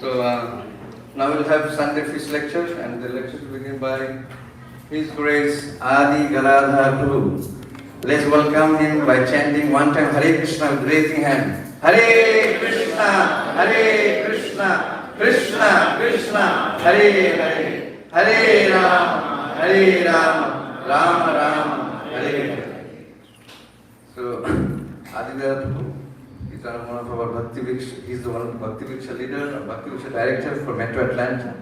So now we'll have Sunday feast lecture, and the lecture will begin by His Grace Adi Gadadhar Guru. Let's welcome him by chanting one time Hare Krishna with raising hand. Hare Krishna, Hare Krishna, Krishna Krishna, Hare Hare, Hare Rama, Hare Rama, Rama Rama, Hare Hare. So Adi Gadadhar Guru is one of our Bhakti Vriksha. He's the one Bhakti Vriksha leader, Bhakti Vriksha director for Metro Atlanta,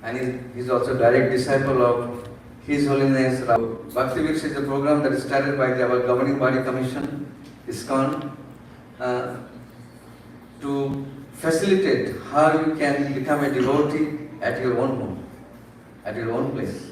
and he's also a direct disciple of His Holiness Bhakti Vriksha is a program that is started by our governing body commission, ISKCON, to facilitate how you can become a devotee at your own home, at your own place.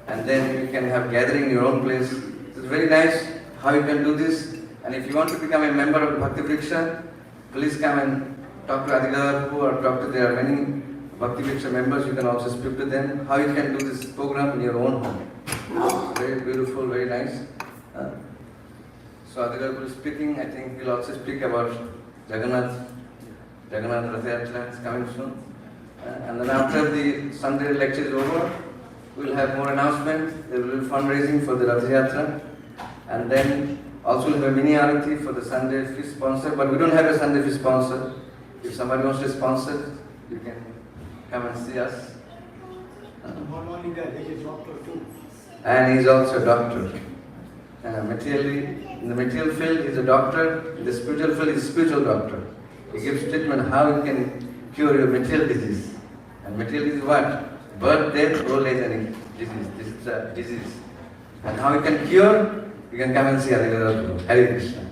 And then you can have gathering in your own place. It's very nice how you can do this. And if you want to become a member of Bhakti Vriksha, please come and talk to Adi Gadadhar or talk to, there are many Bhakti Vriksha members, you can also speak to them, how you can do this program in your own home. Very beautiful, very nice. So Adi Gadadhar is speaking, I think he'll also speak about Raghunath Das Goswami is coming soon. And then after the Sunday lecture is over, we'll have more announcements. There will be fundraising for the Rath Yatra. And then also we'll have a mini arati for the Sunday feast sponsor, but we don't have a Sunday feast sponsor. If somebody wants to sponsor, you can come and see us. Not only that, he is a doctor too. And he's also a doctor. Materially, in the material field, he's a doctor. In the spiritual field, he's a spiritual doctor. He gives treatment how you can cure your material disease. And material disease is what? Birth, death, old age, and disease. This is the disease. And how you can cure, you can come and see Adi Gadadhar Guru. Hare Krishna.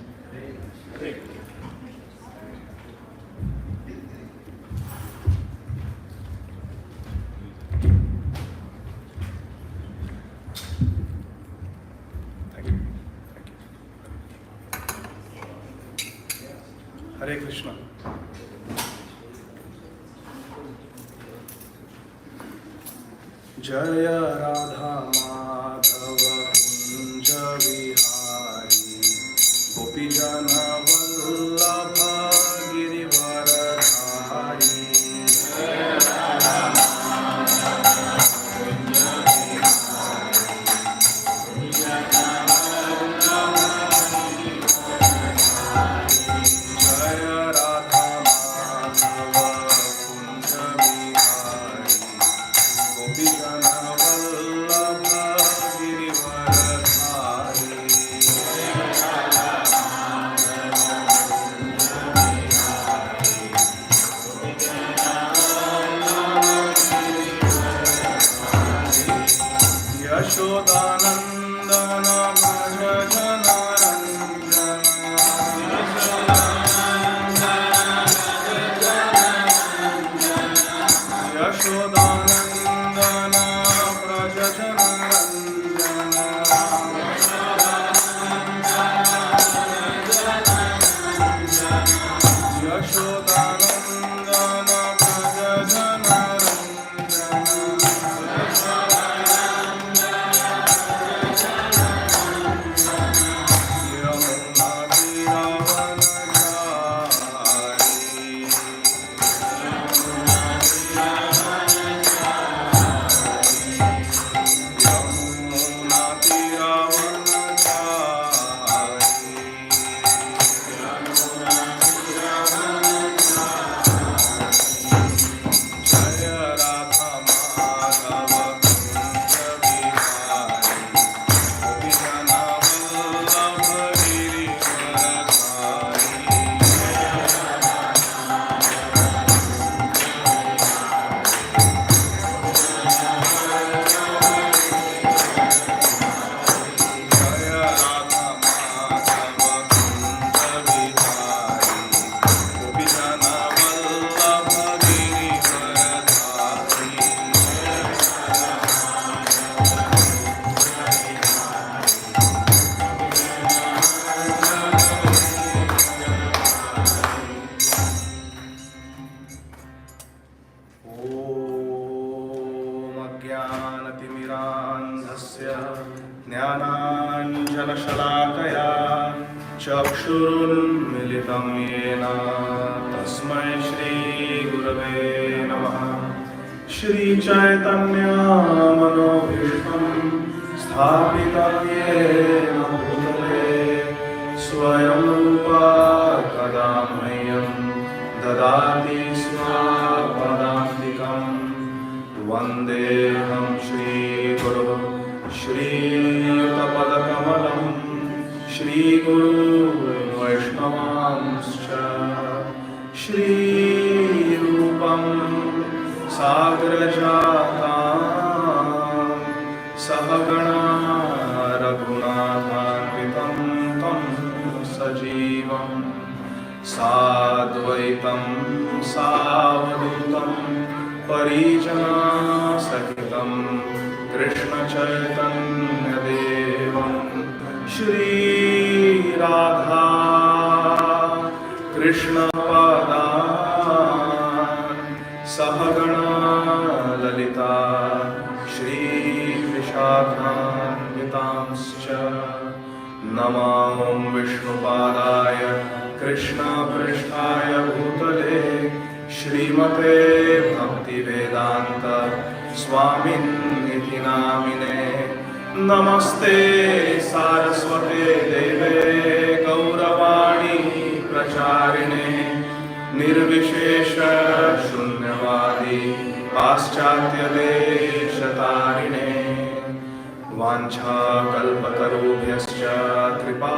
Hare Krishna. Jaya Radha Madhava Kunja Vihari Gopijana Vallabha Girivaradhari. Jaya Radha Madhava Kunja Vihari Gopijana उन्मिलितं येन तस्मै श्रीगुरवे नमः। श्रीचैतन्यमनोभीष्टं स्थापितं येन भूतले स्वयं रूपा कदा मह्यं ददाति स्वपदान्तिकम्। वन्देऽहं श्रीगुरुं श्रीयुतपदकमलं श्रीगुरुवैष्णवांश्च श्रीरूपं साग्रजातां सहगणा रघुनाथान्वितं तं सजीवं साद्वैतं सावधूतं परिजनसहितं कृष्णचैतन्यदेवं श्रीराधा कृष्णपदान् सहगणा ललिता श्रीविशाखान्वितांश्च नमो विष्णुपादाय कृष्णपृष्ठाय भूतले श्रीमते भक्तिवेदान्त स्वामिन्निति नामिने। नमस्ते सारस्वते देवे गौरवाणी प्रचारिणे निर्विशेष शून्यवादी पाश्चात्यदेशतारिणे। वाञ्छाकल्पतरुभ्यश्च कृपा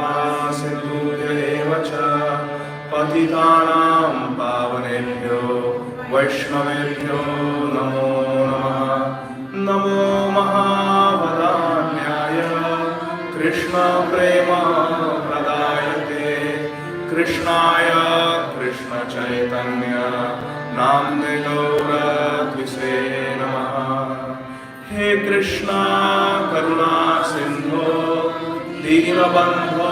सिन्धुभ्येव च पतितानां पावनेभ्यो वैष्णवेभ्यो नमो नमः। नमो महावदान्याय कृष्णप्रेमप्रदायते कृष्णाय कृष्णचैतन्य नाम्ने गौरद्विषे नमः। हे कृष्णा करुणा सिन्धो दीनबन्धो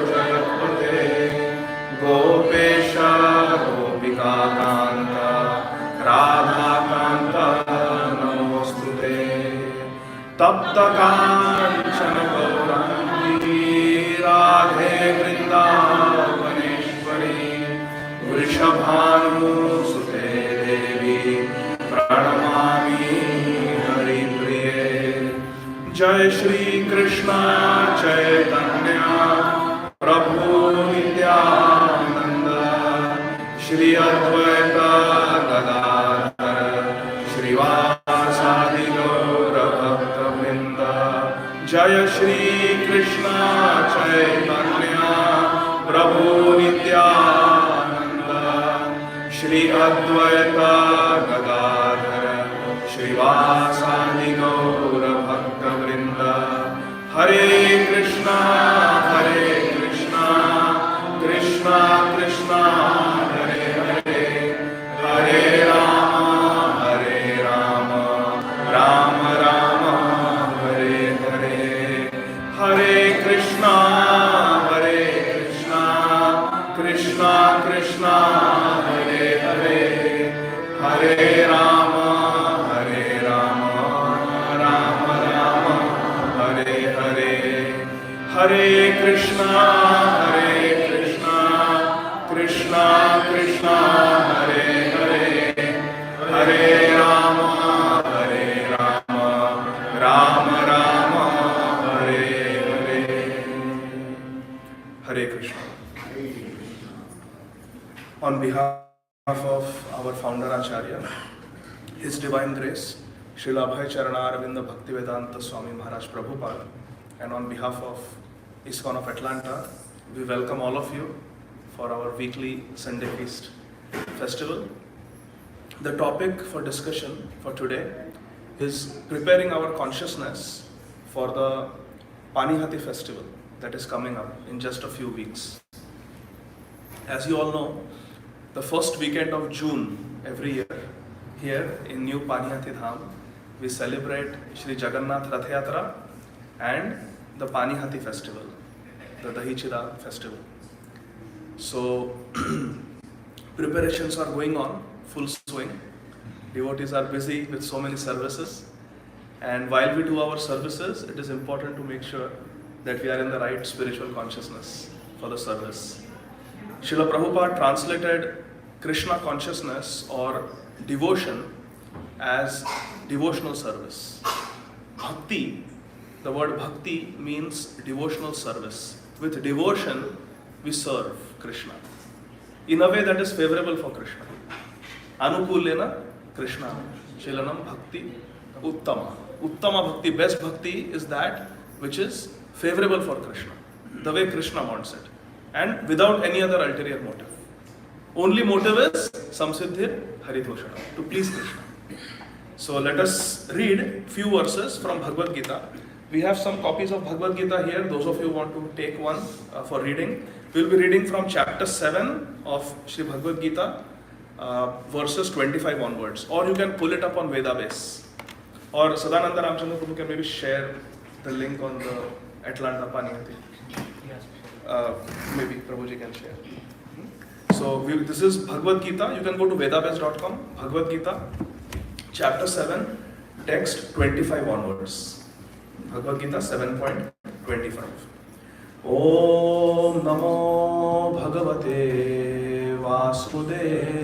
जगत्पते गोपेश गोपिकान्त राधाकान्त नमोऽस्तुते। तप्तकाञ्चन गौराङ्गी राधे वृन्दावनेश्वरी वृषभानुसुते देवी प्रणमामि हरिप्रिये। जय श्री कृष्ण चैतन्य प्रभु नित्यानंद श्री अद्वैत गदाधर श्रीवासादि गौर भक्तवृंद। जय श्री कृष्ण चैतन्य प्रभु नित्यानंद श्री अद्वैत गदाधर श्रीवासादि गौर भक्तवृंद। हरे कृष्णा कृष्णा कृष्णा हरे हरे हरे राम राम राम हरे हरे। हरे कृष्णा कृष्णा कृष्णा हरे हरे हरे राम राम हरे हरे। हरे Krishna Krishna Krishna Hare Hare Hare Ram Ram Hare Hare. Hare Krishna. On behalf of our founder Acharya, His Divine Grace, Srila Abhay Charana Bhaktivedanta Swami Maharaj Prabhupada, and on behalf of ISKCON of Atlanta, we welcome all of you for our weekly Sunday Feast Festival. The topic for discussion for today is preparing our consciousness for the Panihati festival that is coming up in just a few weeks. As you all know, the first weekend of June every year, here in New Panihati Dham, we celebrate Shri Jagannath Rath Yatra and the Panihati festival, the Dahichida festival. So, preparations are going on, full swing. Devotees are busy with so many services. And while we do our services, it is important to make sure that we are in the right spiritual consciousness for the service. Srila Prabhupada translated Krishna consciousness or devotion as devotional service. Bhakti, the word bhakti means devotional service. With devotion, we serve Krishna in a way that is favorable for Krishna. Anukulena Krishna, Shilanam Bhakti Uttama. Uttama Bhakti, best bhakti is that which is favorable for Krishna, the way Krishna wants it, and without any other ulterior motive. Only motive is Samsiddhir Haridoshanam, to please Krishna. So let us read few verses from Bhagavad-gita. We have some copies of Bhagavad-gita here. Those of you who want to take one for reading. We will be reading from chapter 7 of Sri Bhagavad-gita, verses 25 onwards. Or you can pull it up on Vedabase. Or Sadananda Ramchandra Prabhu can maybe share the link on the Atlanta Panihati. Maybe Prabhuji can share. So this is Bhagavad-gita. You can go to vedabase.com. Bhagavad-gita, chapter 7, text 25 onwards. Bhagavad-gita 7.25. Om Namo Bhagavate Vasudevaya.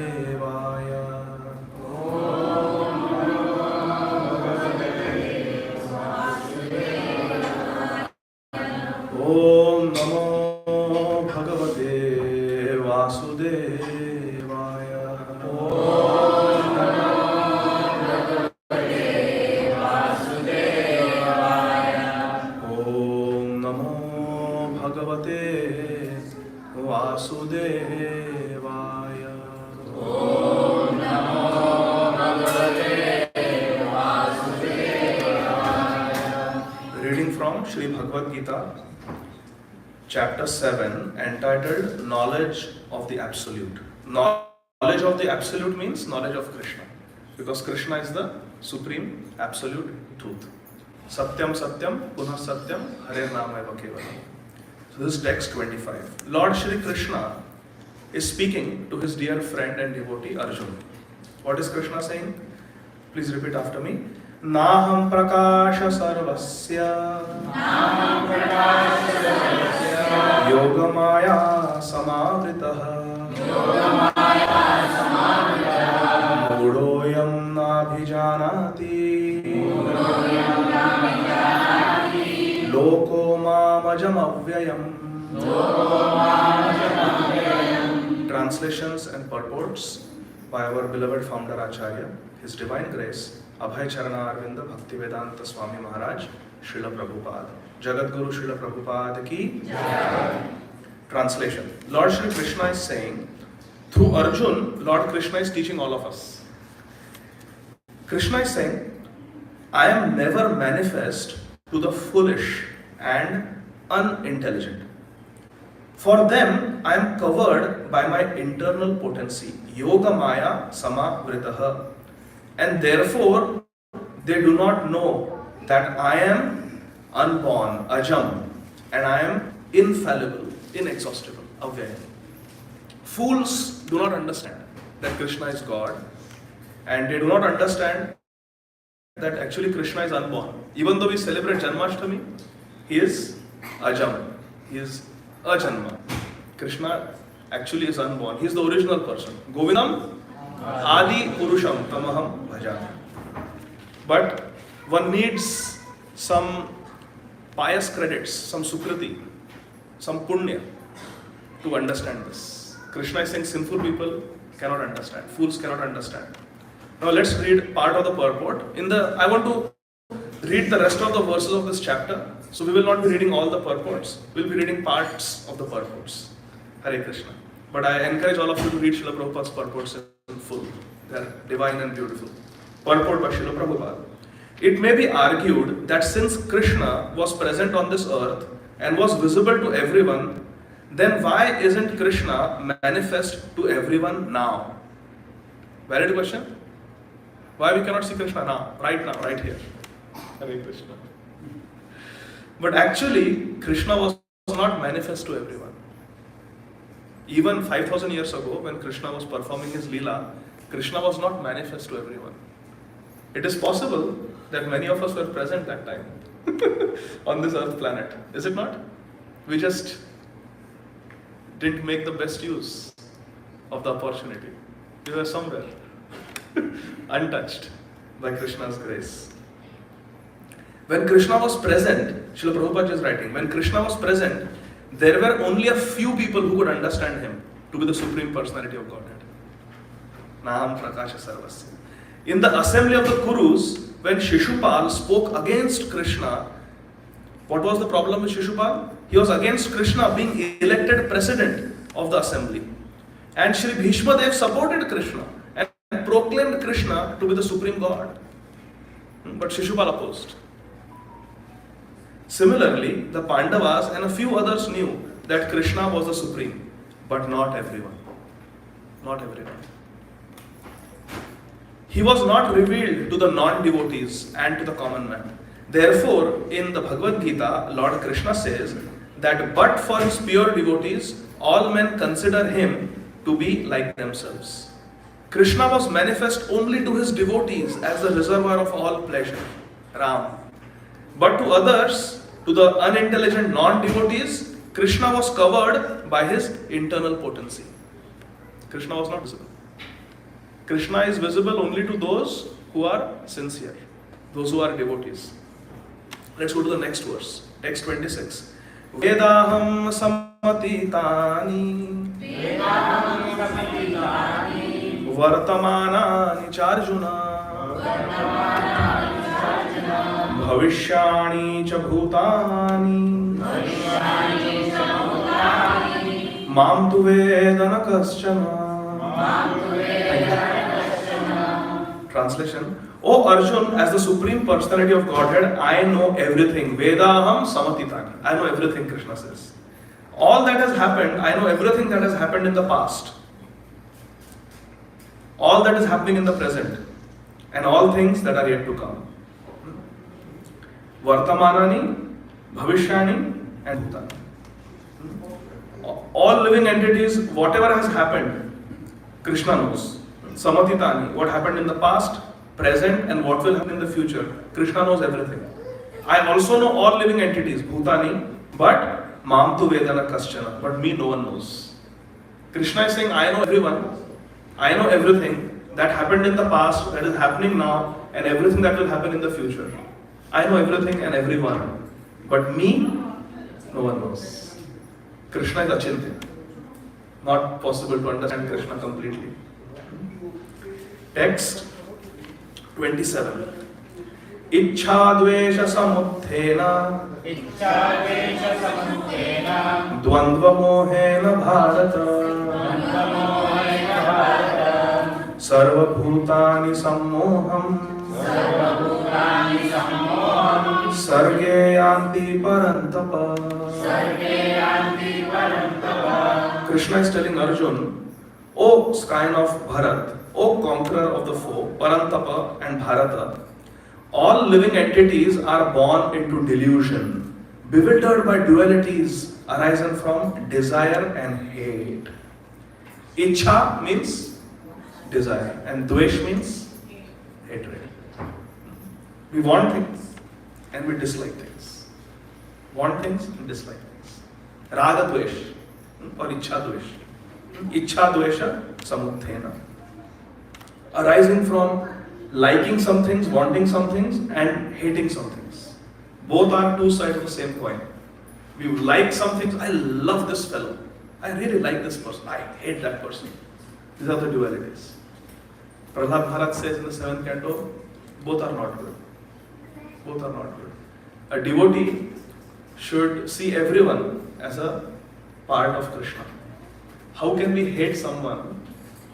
Om Namo Bhagavate Vasudevaya. Om Namo Bhagavate Vasudevaya. Om Namo Bhagavate Vasudevaya. Om Namo Bhagavate Vasudevaya. Reading from Sri Bhagavad-gita, chapter 7, entitled Knowledge of the Absolute. Knowledge of the Absolute means knowledge of Krishna, because Krishna is the supreme absolute truth. Satyam Satyam Punah Satyam Hare Namaiva Kevalam. So this is text 25. Lord Shri Krishna is speaking to his dear friend and devotee Arjuna. What is Krishna saying? Please repeat after me. Naham prakasha sarvasya yogamaya samavritah mudoyam nabhijanati loko mamajam avyayam. Translations and purports by our beloved founder Acharya, His Divine Grace, Abhay Charana Arvinda Bhakti Vedanta Swami Maharaj, Srila Prabhupada. Jagat Guru Srila Prabhupada ki Jai. Translation. Lord Shri Krishna is saying, through Arjun, Lord Krishna is teaching all of us. Krishna is saying, I am never manifest to the foolish and unintelligent. For them, I am covered by my internal potency, Yoga Maya Samavritah, and therefore they do not know that I am unborn, Ajam, and I am infallible, inexhaustible, Avyayam. Fools do not understand that Krishna is God, and they do not understand that actually Krishna is unborn. Even though we celebrate Janmashtami, he is Ajam, he is Ajanma. Krishna actually is unborn. He is the original person. Govindam Adi Purusham Tamaham Bhajami. But one needs some pious credits, some sukriti, some punya to understand this. Krishna is saying sinful people cannot understand, fools cannot understand. Now let's read part of the purport. I want to read the rest of the verses of this chapter. So we will not be reading all the purports. We will be reading parts of the purports. Hare Krishna. But I encourage all of you to read Srila Prabhupada's purports in full. They are divine and beautiful. Purport by Srila Prabhupada. It may be argued that since Krishna was present on this earth and was visible to everyone, then why isn't Krishna manifest to everyone now? Valid question? Why we cannot see Krishna now, right here? Hare Krishna. But actually, Krishna was not manifest to everyone. Even 5,000 years ago, when Krishna was performing his Leela, Krishna was not manifest to everyone. It is possible that many of us were present that time on this earth planet. Is it not? We just didn't make the best use of the opportunity. They were somewhere, untouched by Krishna's grace. When Krishna was present, Srila Prabhupada is writing, when Krishna was present, there were only a few people who could understand him to be the Supreme Personality of Godhead. Naham Prakasha Sarvasya. In the assembly of the Kurus, when Shishupal spoke against Krishna, what was the problem with Shishupal? He was against Krishna being elected president of the assembly. And Shri Bhishma Dev supported Krishna and proclaimed Krishna to be the Supreme God. But Shishupal opposed. Similarly, the Pandavas and a few others knew that Krishna was the Supreme, but not everyone. Not everyone. He was not revealed to the non-devotees and to the common man. Therefore, in the Bhagavad-gita, Lord Krishna says that but for his pure devotees, all men consider him to be like themselves. Krishna was manifest only to his devotees as the reservoir of all pleasure, Ram. But to others, to the unintelligent non-devotees, Krishna was covered by his internal potency. Krishna was not visible. Krishna is visible only to those who are sincere, those who are devotees. Let's go to the next verse, text 26. Vedaham samatitani vartamanani charjuna bhavishyani cha bhutani mam tu vedana kaschana. Translation: O Arjun, as the Supreme Personality of Godhead, I know everything. Vedaham samatitani. I know everything, Krishna says. All that has happened, I know everything that has happened in the past. All that is happening in the present. And all things that are yet to come. Vartamanani, Bhavishyani, and Bhutani. All living entities, whatever has happened, Krishna knows. Samatitani, what happened in the past, present, and what will happen in the future. Krishna knows everything. I also know all living entities, Bhutani, but Mam tu Vedana Kaschana, but me no one knows. Krishna is saying, I know everyone, I know everything that happened in the past, that is happening now, and everything that will happen in the future. I know everything and everyone, but me, no one knows. Krishna is Achintya. Not possible to understand Krishna completely. Text 27. Ichchadvesha samuthena dvandva mohena bharata sarva bhutani sammoham sarge yanti parantapa. Krishna is telling Arjun, O scion of Bharat, O conqueror of the foe, Parantapa and Bharata, all living entities are born into delusion, bewildered by dualities arising from desire and hate. Ichha means desire and Dvesh means hatred. We want things and we dislike things. Want things and dislike things. Raga Dvesh or Ichha Dvesh. Ichha Dvesha Samuthena. Arising from liking some things, wanting some things, and hating some things. Both are two sides of the same coin. We like some things. I love this fellow. I really like this person. I hate that person. These are the dualities. Prahlad Maharaj says in the 7th canto, both are not good. Both are not good. A devotee should see everyone as a part of Krishna. How can we hate someone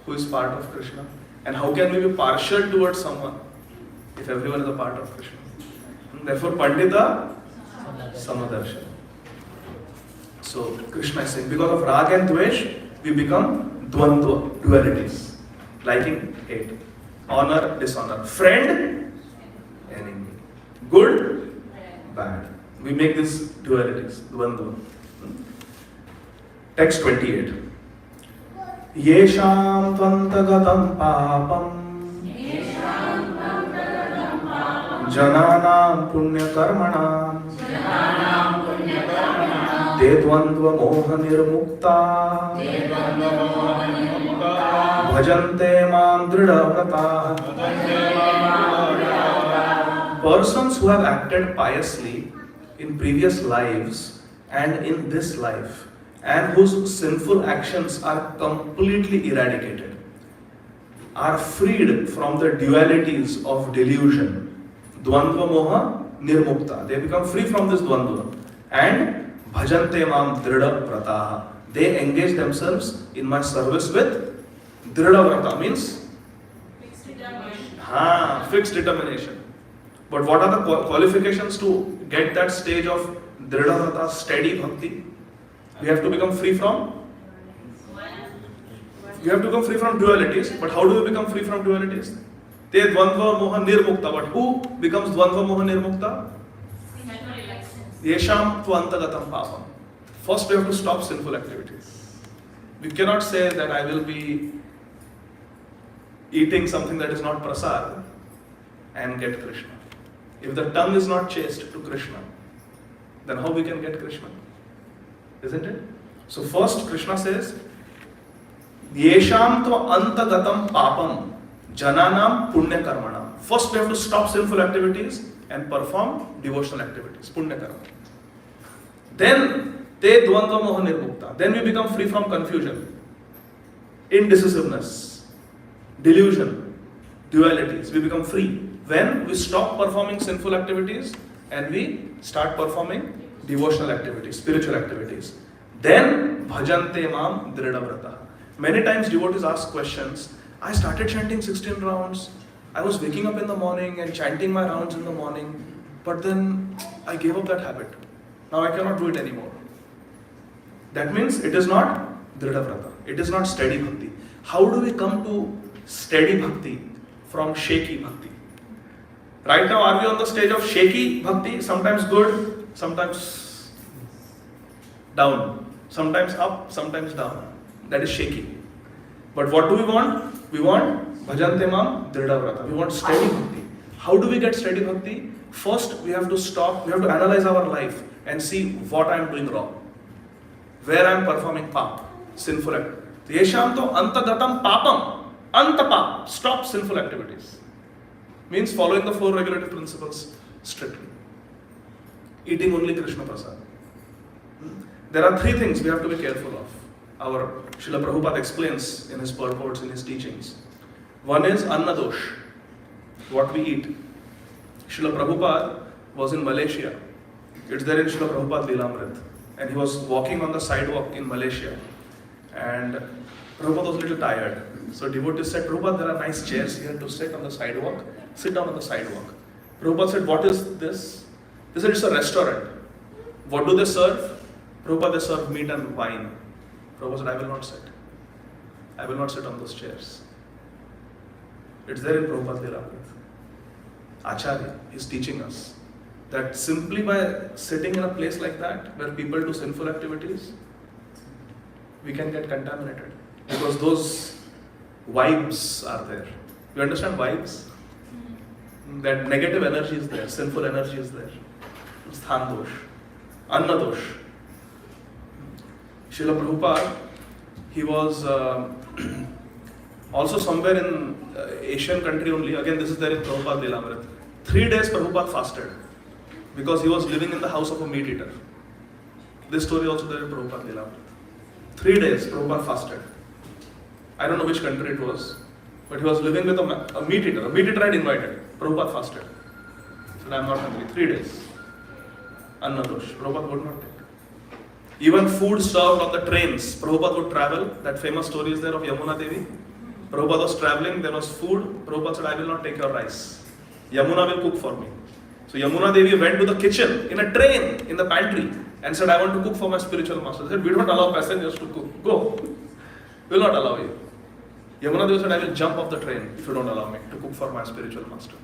who is part of Krishna? And how can we be partial towards someone if everyone is a part of Krishna? Therefore, Pandita Samadarshana. So, Krishna is saying, because of Rag and Dvesh, we become Dvandva, dualities. Liking, hate. Honor, dishonor. Friend, enemy. Good, bad. We make these dualities, Dvandva. Text 28. Yesham tvantagatam papam jananam punya karmanam te dvandva moha nirmukta bhajante mam dridhavrata. Persons who have acted piously in previous lives and in this life, and whose sinful actions are completely eradicated, are freed from the dualities of delusion. Dvandva moha nirmukta. They become free from this dvandva. And bhajante mam dridha vrataha. They engage themselves in my service with dridha vrata, means fixed determination. But what are the qualifications to get that stage of dridha vrata, steady bhakti? We have to become free from dualities. But how do we become free from dualities? Te dvandva moha nirmukta. But who becomes dvandva moha nirmukta? Yesham tu antagatam papam. First we have to stop sinful activities. We cannot say that I will be eating something that is not prasad and get Krishna. If the tongue is not chaste to Krishna, then how we can get Krishna? Isn't it? So first Krishna says, Yesham tva antagatam papam jananam punya karmanam. First we have to stop sinful activities and perform devotional activities, punya karma. Then te dvandva moha nirmukta. Then we become free from confusion, indecisiveness, delusion, dualities. We become free when we stop performing sinful activities and we start performing devotional activities, spiritual activities. Then bhajante mam dridha vrata. Many times devotees ask questions. I started chanting 16 rounds. I was waking up in the morning and chanting my rounds in the morning, but then I gave up that habit. Now I cannot do it anymore. That means it is not dridha vrata. It is not steady bhakti. How do we come to steady bhakti from shaky bhakti? Right now, are we on the stage of shaky bhakti? Sometimes good, sometimes down, sometimes up, sometimes down. That is shaky. But what do we want? We want bhajante mam dridha vrata. We want steady bhakti. How do we get steady bhakti? First, we have to stop, we have to analyze our life and see what I am doing wrong. Where I am performing pap, sinful activity. Yesham to antagatam papam. Antapap. Stop sinful activities. Means following the 4 regulative principles strictly. Eating only Krishna prasad. There are 3 things we have to be careful of. Our Srila Prabhupada explains in his purports, in his teachings. One is anna dosh, what we eat. Srila Prabhupada was in Malaysia. It's there in Srila Prabhupada Lilamrit. And he was walking on the sidewalk in Malaysia. And Prabhupada was a little tired. So devotees said, Prabhupada, there are nice chairs here to sit on the sidewalk. Sit down on the sidewalk. Prabhupada said, what is this? They said, it's a restaurant. What do they serve? Prabhupada, they serve meat and wine. Prabhupada said, I will not sit. I will not sit on those chairs. It's there in Prabhupada Lilamrit. Acharya is teaching us that simply by sitting in a place like that, where people do sinful activities, we can get contaminated. Because those vibes are there. You understand vibes? That negative energy is there, sinful energy is there. Sthan dosh, anna dosh. Srila Prabhupada, he was also somewhere in Asian country only. Again, this is there in Prabhupada Lilamrit. 3 days Prabhupada fasted because he was living in the house of a meat eater. This story also there in Prabhupada Lilamrit. 3 days Prabhupada fasted. I don't know which country it was, but he was living with a meat eater. A meat eater had invited. Prabhupada fasted. He said, I am not hungry. 3 days. Anna dosh. Prabhupada would not take. Even food served on the trains. Prabhupada would travel. That famous story is there of Yamuna Devi. Prabhupada was traveling, there was food. Prabhupada said, I will not take your rice. Yamuna will cook for me. So Yamuna Devi went to the kitchen, in a train, in the pantry, and said, I want to cook for my spiritual master. They said, we don't allow passengers to cook. Go. We will not allow you. Yamuna Devi said, I will jump off the train if you don't allow me to cook for my spiritual master.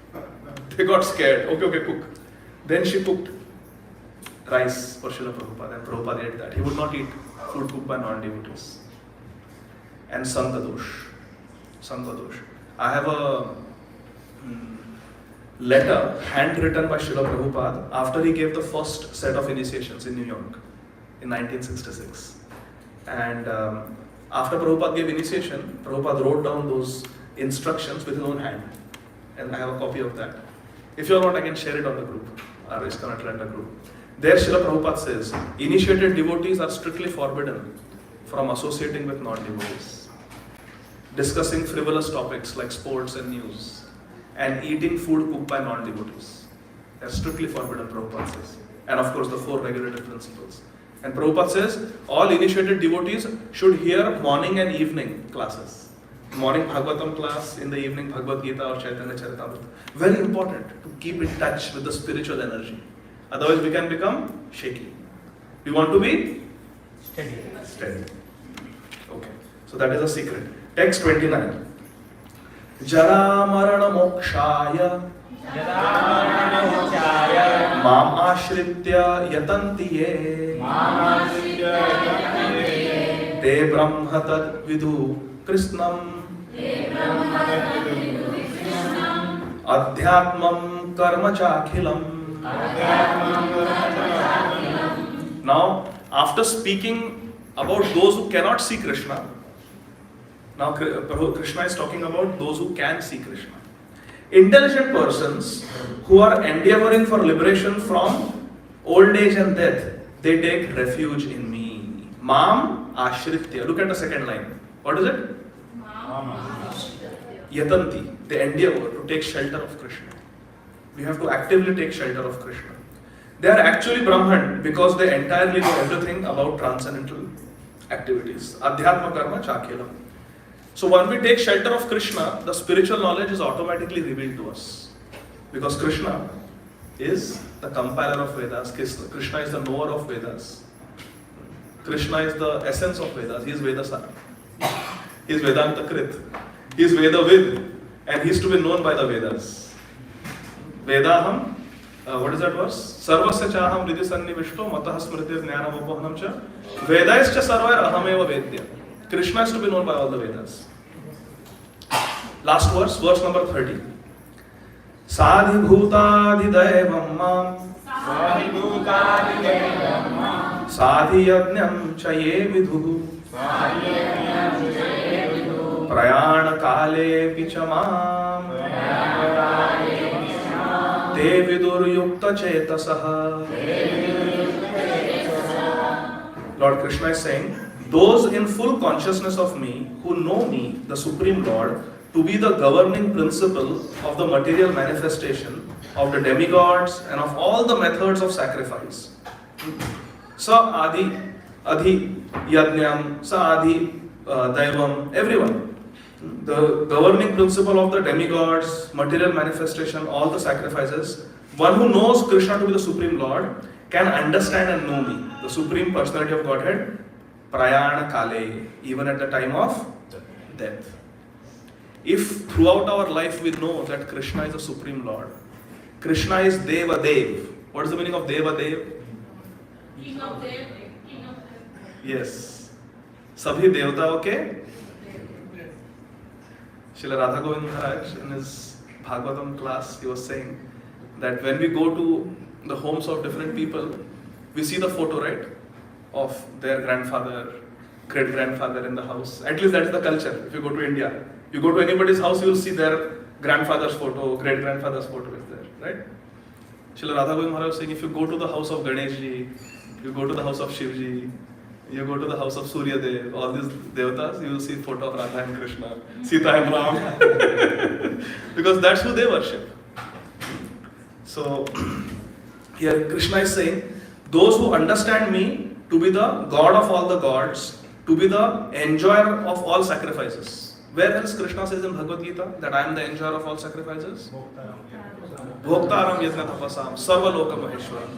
They got scared. Okay, cook. Then she cooked rice for Srila Prabhupada, and Prabhupada ate that. He would not eat food cooked by non-devotees. And Sangadosh. I have a letter handwritten by Srila Prabhupada after he gave the first set of initiations in New York. in 1966. And after Prabhupada gave initiation, Prabhupada wrote down those instructions with his own hand. And I have a copy of that. If you all want, I can share it on the group, our ISKCON Atlanta group. There Srila Prabhupada says, initiated devotees are strictly forbidden from associating with non-devotees, discussing frivolous topics like sports and news, and eating food cooked by non-devotees. They are strictly forbidden, Prabhupada says. And of course the 4 regulative principles. And Prabhupada says, all initiated devotees should hear morning and evening classes. Morning Bhagavatam class, in the evening Bhagavad-gita or Chaitanya Charitamrita. Very important to keep in touch with the spiritual energy. Otherwise we can become shaky. We want to be Steady. steady. Okay. So that is a secret. Text 29. Jara marana mokshaya mam ashritya yatanti ye te brahma tad vidu krishnam adhyatmam karma chakhilam. Now, after speaking about those who cannot see Krishna, now Krishna is talking about those who can see Krishna. Intelligent persons who are endeavoring for liberation from old age and death, they take refuge in me. Mam ashritya. Look at the second line. What is it? Yatanti. They endeavor to take shelter of Krishna. We have to actively take shelter of Krishna. They are actually Brahman because they entirely know everything about transcendental activities. Adhyatma karma chakhilam. So when we take shelter of Krishna, the spiritual knowledge is automatically revealed to us. Because Krishna is the compiler of Vedas. Krishna is the knower of Vedas. Krishna is the essence of Vedas. He is Vedasara. He is Vedanta Krit. He is Vedavid. And he is to be known by the Vedas. Vedaham. What is that verse? Sarvasya chaham ridhi sannivishto matah smritir jnanam upahanam cha Vedaischa sarvair ahameva vedya. Krishna is to be known by all the Vedas. Last verse, verse number 30. Sadhi bhutadi devam mam Sadhi yajnam cha ye vidhu Prayana kale picha mam Te vidur yukta chetasaha. Lord Krishna is saying, those in full consciousness of me, who know me, the Supreme Lord, to be the governing principle of the material manifestation of the demigods and of all the methods of sacrifice. Sa adi, adhi, yajnam, sa adi, daivam, everyone. The governing principle of the demigods, material manifestation, all the sacrifices. One who knows Krishna to be the Supreme Lord can understand and know me, the Supreme Personality of Godhead, prayana kale, even at the time of death. If throughout our life we know that Krishna is the Supreme Lord, Krishna is Deva Dev. What is the meaning of Deva Dev? King of Dev, King of Dev. Yes. Sabhi Devta, okay? Srila Radha Govind Maharaj in his Bhagavatam class, he was saying that when we go to the homes of different people, we see the photo, right, of their grandfather, great-grandfather in the house. At least that's the culture. If you go to India, you go to anybody's house, you will see their grandfather's photo, great-grandfather's photo is there, right? Srila Radha Govind Maharaj was saying, if you go to the house of Ganeshji, you go to the house of Shivji, you go to the house of Surya Dev, all these devatas, you will see photo of Radha and Krishna, Sita and Ram, because that's who they worship. So here Krishna is saying, those who understand me to be the God of all the gods, to be the enjoyer of all sacrifices. Where else Krishna says in Bhagavad-gita that I am the enjoyer of all sacrifices? Bhoktaram yajna tapasam sarva loka maheshwaram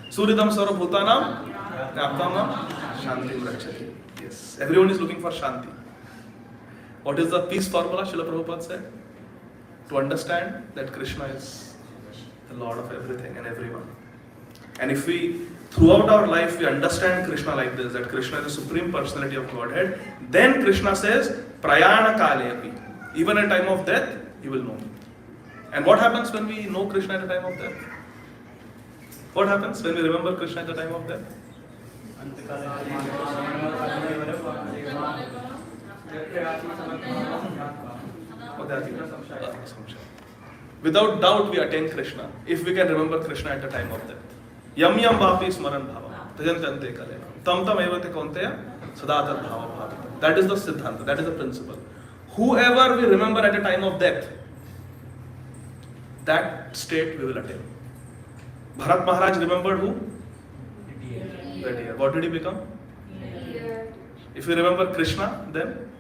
suridam sarva bhutanam Aptamam Shanti Rachati. Yes. Everyone is looking for Shanti. What is the peace formula? Srila Prabhupada said. To understand that Krishna is the Lord of everything and everyone. And if we, throughout our life, we understand Krishna like this, that Krishna is the Supreme Personality of Godhead, then Krishna says, Prayana Kaleapi. Even at time of death, you will know me. And what happens when we know Krishna at the time of death? What happens when we remember Krishna at the time of death? Without doubt, we attain Krishna if we can remember Krishna at the time of death. Yam yam vapi smaran bhava tajantante kalena tam tam evate kaunteya sadatat bhava bhavita. That is the siddhanta, that is the principle. Whoever we remember at the time of death, that state we will attain. Bharat Maharaj remembered who? The deer. What did he become? If you remember Krishna, then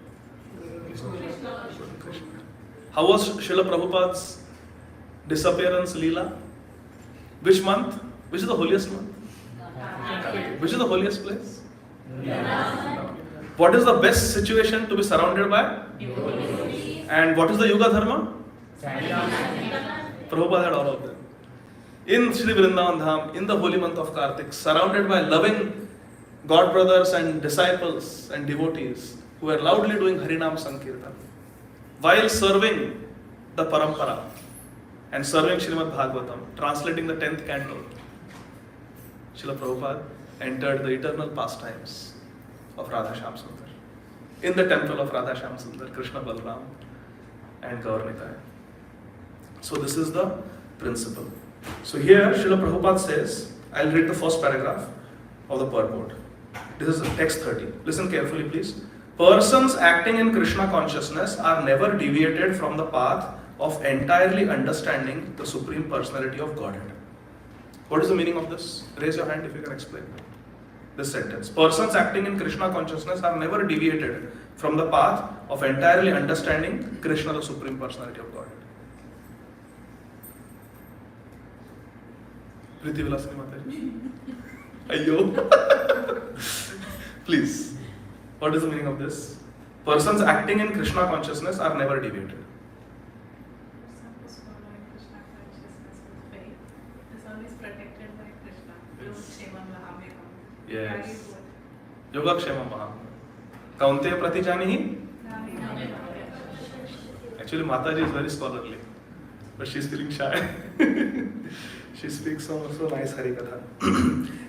Krishna. How was Srila Prabhupada's disappearance Leela? Which month? Which is the holiest month? Which is the holiest place? What is the best situation to be surrounded by? And what is the Yuga Dharma? Prabhupada had all of them. In Sri Vrindavan Dham, in the holy month of Kartik, surrounded by loving God brothers and disciples and devotees who were loudly doing Harinam Sankirtan, while serving the Parampara and serving Srimad Bhagavatam, translating the 10th canto, Srila Prabhupada entered the eternal pastimes of Radha Shyam Sundar, in the temple of Radha Shyam Sundar, Krishna Balram and Gaur-Nitai. So this is the principle. So here Srila Prabhupada says, I'll read the first paragraph of the purport. This is text 30. Listen carefully, please. Persons acting in Krishna consciousness are never deviated from the path of entirely understanding the Supreme Personality of Godhead. What is the meaning of this? Raise your hand if you can explain this sentence. Persons acting in Krishna consciousness are never deviated from the path of entirely understanding Krishna, the Supreme Personality of Godhead. Priti Vilasani Mataji. Ayyo. Please. What is the meaning of this? Persons acting in Krishna consciousness are never deviated. Yes. Yoga Kshema Maham. Kaunteya Pratijanihi? Actually, Mataji is very scholarly, but she's feeling shy. She speaks so nice Harikatha.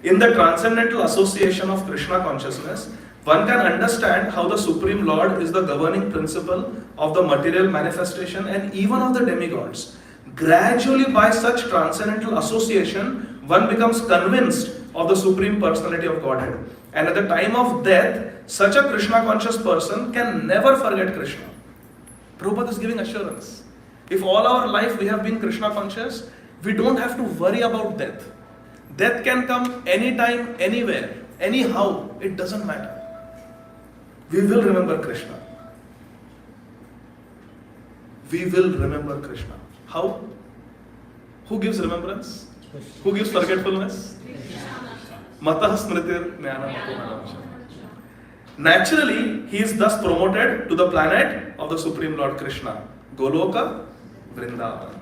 In the transcendental association of Krishna consciousness, one can understand how the Supreme Lord is the governing principle of the material manifestation and even of the demigods. Gradually, by such transcendental association, one becomes convinced of the Supreme Personality of Godhead. And at the time of death, such a Krishna conscious person can never forget Krishna. Prabhupada is giving assurance. If all our life we have been Krishna conscious, we don't have to worry about death. Death can come anytime, anywhere, anyhow. It doesn't matter. We will remember Krishna. We will remember Krishna. How? Who gives remembrance? Who gives forgetfulness? Matah smritir jnanam pumanam. Naturally, he is thus promoted to the planet of the Supreme Lord Krishna, Goloka, Vrindavan.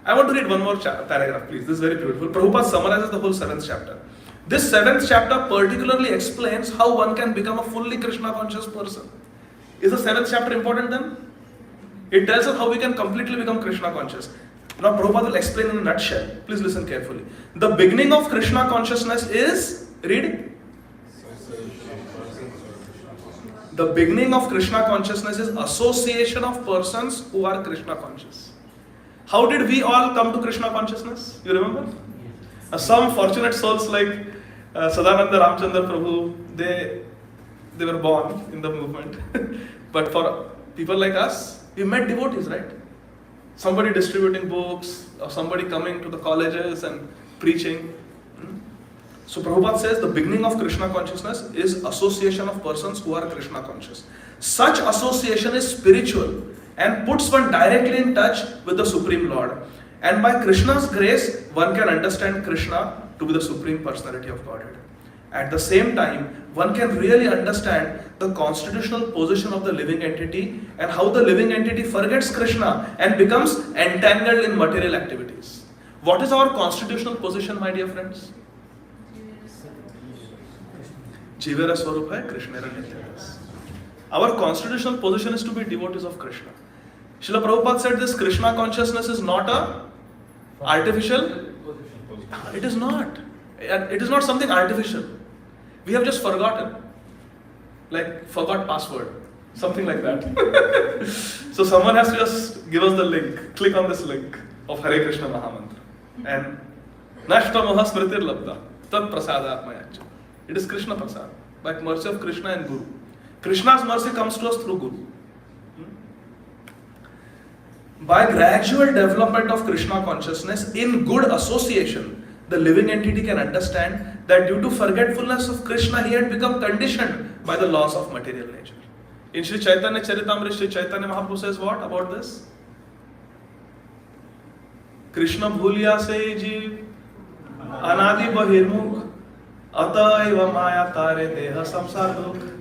I want to read one more paragraph, please. This is very beautiful. Prabhupada summarizes the whole 7th chapter. This 7th chapter particularly explains how one can become a fully Krishna conscious person. Is the 7th chapter important then? It tells us how we can completely become Krishna conscious. Now Prabhupada will explain in a nutshell. Please listen carefully. The beginning of Krishna consciousness is, read. The beginning of Krishna consciousness is association of persons who are Krishna conscious. How did we all come to Krishna consciousness? You remember? Some fortunate souls like Sadananda Ramchandra Prabhu, they were born in the movement. But for people like us, we met devotees, right? Somebody distributing books, or somebody coming to the colleges and preaching. So Prabhupada says the beginning of Krishna consciousness is association of persons who are Krishna conscious. Such association is spiritual and puts one directly in touch with the Supreme Lord. And by Krishna's grace, one can understand Krishna to be the Supreme Personality of Godhead. At the same time, one can really understand the constitutional position of the living entity and how the living entity forgets Krishna and becomes entangled in material activities. What is our constitutional position, my dear friends? Jivera Swarup hai, Krishnera Nityadas. Our constitutional position is to be devotees of Krishna. Srila Prabhupada said this Krishna consciousness is not a artificial. It is not. It is not something artificial. We have just forgotten. Like forgot password. Something like that. So someone has to just give us the link. Click on this link of Hare Krishna Mahamantra. And Nashta Maha Smritir Labda. Tat Prasada Atmayacha. It is Krishna Prasad. By mercy of Krishna and Guru. Krishna's mercy comes to us through Guru. By gradual development of Krishna consciousness in good association, the living entity can understand that due to forgetfulness of Krishna, he had become conditioned by the laws of material nature. In Sri Chaitanya Charitamrita, Sri Chaitanya Mahaprabhu says what about this? Krishna bhuliya se jeev anadi bahirmukh ataiva maya tare deha samsar dukh.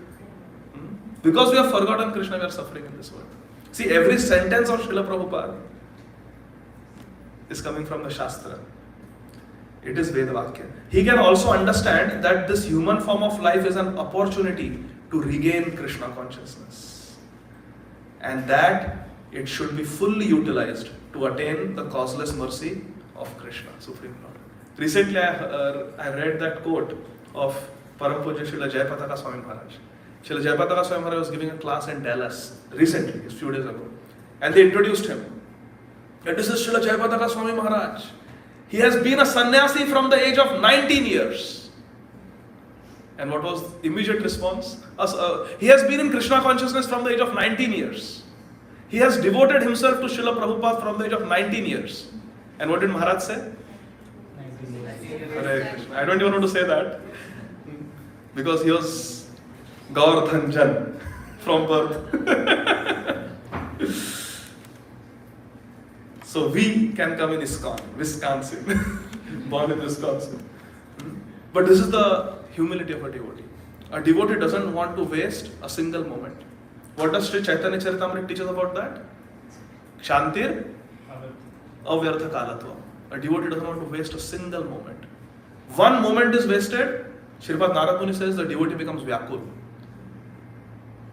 Because we have forgotten Krishna, we are suffering in this world. See, every sentence of Srila Prabhupada is coming from the Shastra. It is Vedavakya. He can also understand that this human form of life is an opportunity to regain Krishna consciousness. And that it should be fully utilized to attain the causeless mercy of Krishna, Supreme Lord. Recently I read that quote of Param Pujya Srila Jayapataka Swami Maharaj. Srila Jayapataka Swami Maharaj was giving a class in Dallas recently, a few days ago. And they introduced him. And this is Srila Jayapataka Swami Maharaj. He has been a sannyasi from the age of 19 years. And what was the immediate response? He has been in Krishna consciousness from the age of 19 years. He has devoted himself to Srila Prabhupada from the age of 19 years. And what did Maharaj say? Hare Krishna. I don't even want to say that. Because he was Gaurdhanjan from birth. So we can come in Wisconsin, born in Wisconsin. But this is the humility of a devotee. A devotee doesn't want to waste a single moment. What does Sri Chaitanya Charitamrita teach us about that? Kshantir avyartha kalatva. A devotee doesn't want to waste a single moment. One moment is wasted, Shripad Narad Muni says the devotee becomes vyakul.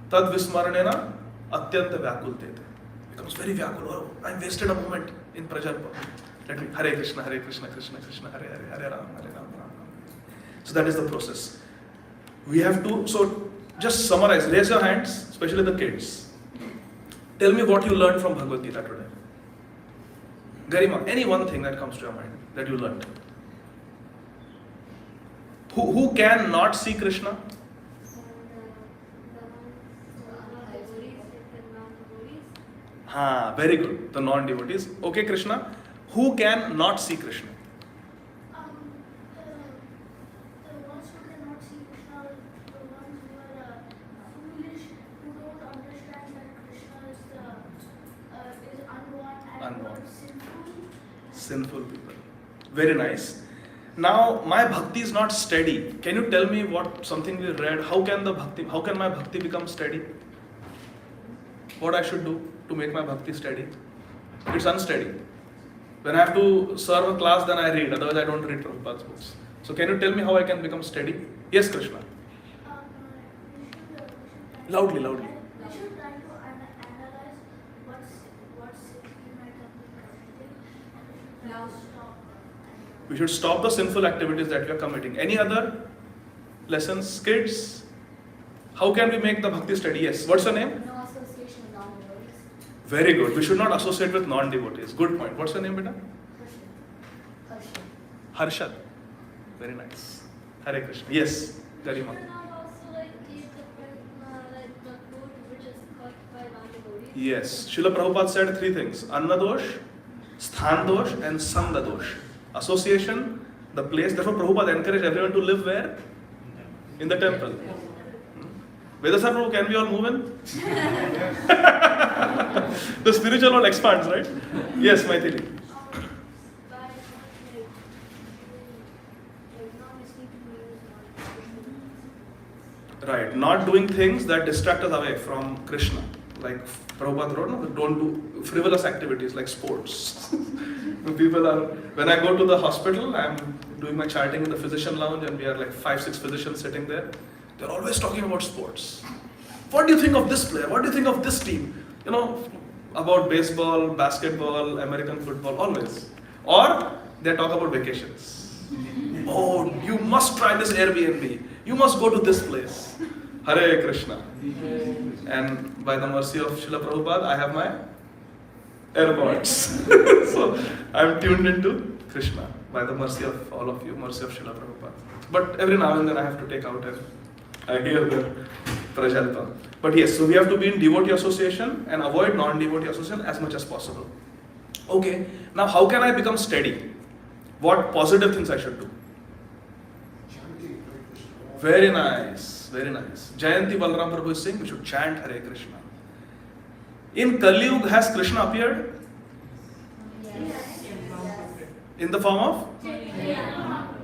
Tad vismaranena atyanta vyakultete. Becomes very vyakul. Oh, I wasted a moment in Prajarpa. Let me Hare Krishna, Hare Krishna, Krishna Krishna, Hare Hare, Hare Ram, Hare Ram, Ram Ram. So that is the process. We have to, so just summarize, raise your hands, especially the kids. Tell me what you learned from Bhagavad-gita today. Garima, any one thing that comes to your mind that you learned. Who can not see Krishna? Very good. The non-devotees. Okay, Krishna. Who can not see Krishna? The ones who cannot see Krishna are the ones who are foolish, who don't understand that Krishna is unborn and sinful. Sinful people. Very nice. Now, my bhakti is not steady. Can you tell me what something we read? How can my bhakti become steady? What I should do to make my bhakti steady? It's unsteady. When I have to serve a class, then I read. Otherwise, I don't read Prabhupada's books. So, can you tell me how I can become steady? Yes, Krishna. Loudly. We should try to analyze what sins we might have been committing and now stop. We should stop the sinful activities that we are committing. Any other lessons, kids? How can we make the bhakti steady? Yes. What's your name? No association with non-devotees. Very good. We should not associate with non-devotees. Good point. What's your name, beta? Harshad. Very nice. Hare Krishna. Yes, Garima. Yes. Srila Prabhupada said 3 things. Anna dosh, sthan dosh and sanga dosh. Association, the place. Therefore, Prabhupada encouraged everyone to live where? In the temple. Vedasa Prabhu, can we all move in? The spiritual world expands, right? Yes, Maithili. Right, not doing things that distract us away from Krishna. Like Prabhupada wrote, don't do frivolous activities like sports. When I go to the hospital, I'm doing my charting in the physician lounge and we are like 5-6 physicians sitting there. They're always talking about sports. What do you think of this player? What do you think of this team? You know, about baseball, basketball, American football, always. Or they talk about vacations. Oh, you must try this Airbnb. You must go to this place. Hare Krishna. And by the mercy of Srila Prabhupada, I have my AirPods. So I'm tuned into Krishna by the mercy of all of you, mercy of Srila Prabhupada. But every now and then I have to take out and I hear the Prajalpa. But yes, so we have to be in devotee association and avoid non-devotee association as much as possible. Okay, now how can I become steady? What positive things I should do? Very nice, very nice. Jayanti Balram Prabhu is saying we should chant Hare Krishna. In Kali Yuga, has Krishna appeared? Yes. In the form of?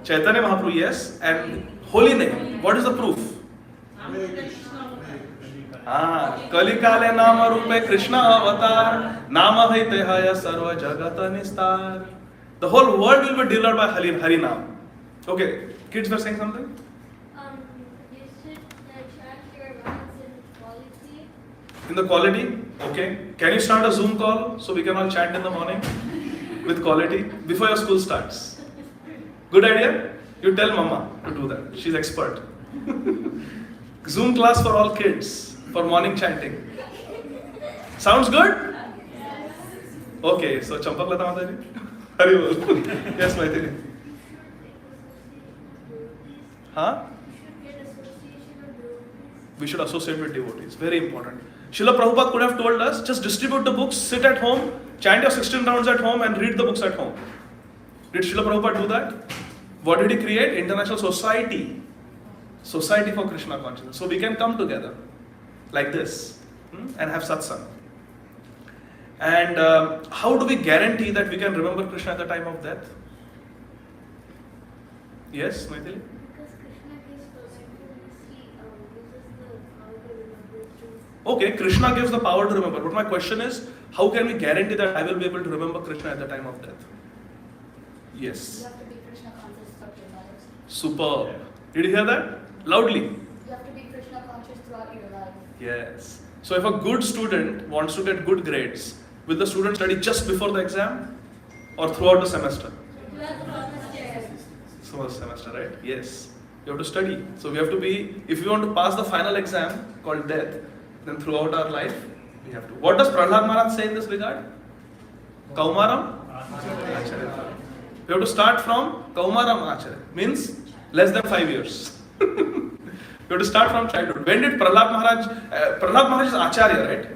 Chaitanya Mahaprabhu, yes. And holy name, what is the proof? Kali Kale Nama Rupe Krishna Avatar Nama Hai Tehaya Sarva Jagata Nistar. The whole world will be delivered by Hari Nam. Okay, kids were saying something? You should track your runs in quality. In the quality? Okay. Can you start a Zoom call so we can all chant in the morning with quality before your school starts? Good idea? You tell Mama to do that. She's expert. Zoom class for all kids for morning chanting. Sounds good? Okay, so Champaklata Mataji. Hari bol. Yes, Maitri. Huh? We should associate with devotees. Very important. Srila Prabhupada could have told us, just distribute the books, sit at home, chant your 16 rounds at home and read the books at home. Did Srila Prabhupada do that? What did he create? International Society. Society for Krishna consciousness. So we can come together like this and have satsang. And how do we guarantee that we can remember Krishna at the time of death? Yes, Maithili? Because Krishna gives uses the power to remember truth. Okay, Krishna gives the power to remember. But my question is, how can we guarantee that I will be able to remember Krishna at the time of death? Yes. You have to be Krishna conscious throughout your life. Superb. Did you hear that? Loudly. You have to be Krishna conscious throughout your life. Yes. So if a good student wants to get good grades, will the student study just before the exam or throughout the semester? So semester, right? Yes. You have to study. So we have to be, if we want to pass the final exam called death, then throughout our life, we have to. What does Prahlad Maharaj say in this regard? Kaumaram? Acharya. We have to start from Kaumaram Acharya. Means less than 5 years. We have to start from childhood. When did Prahlad Maharaj, Prahlad Maharaj is Acharya, right?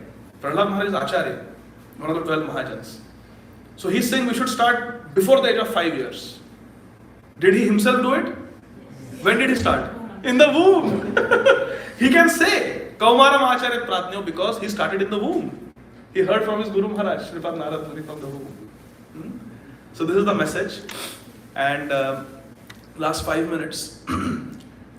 Prahlad Maharaj is Acharya, one of the 12 Mahajans. So he's saying we should start before the age of 5 years. Did he himself do it? When did he start? In the womb. He can say Kaumaram Acharya Pratnyo because he started in the womb. He heard from his Guru Maharaj, Sripad Narad Muni from the womb. So this is the message. And last 5 minutes.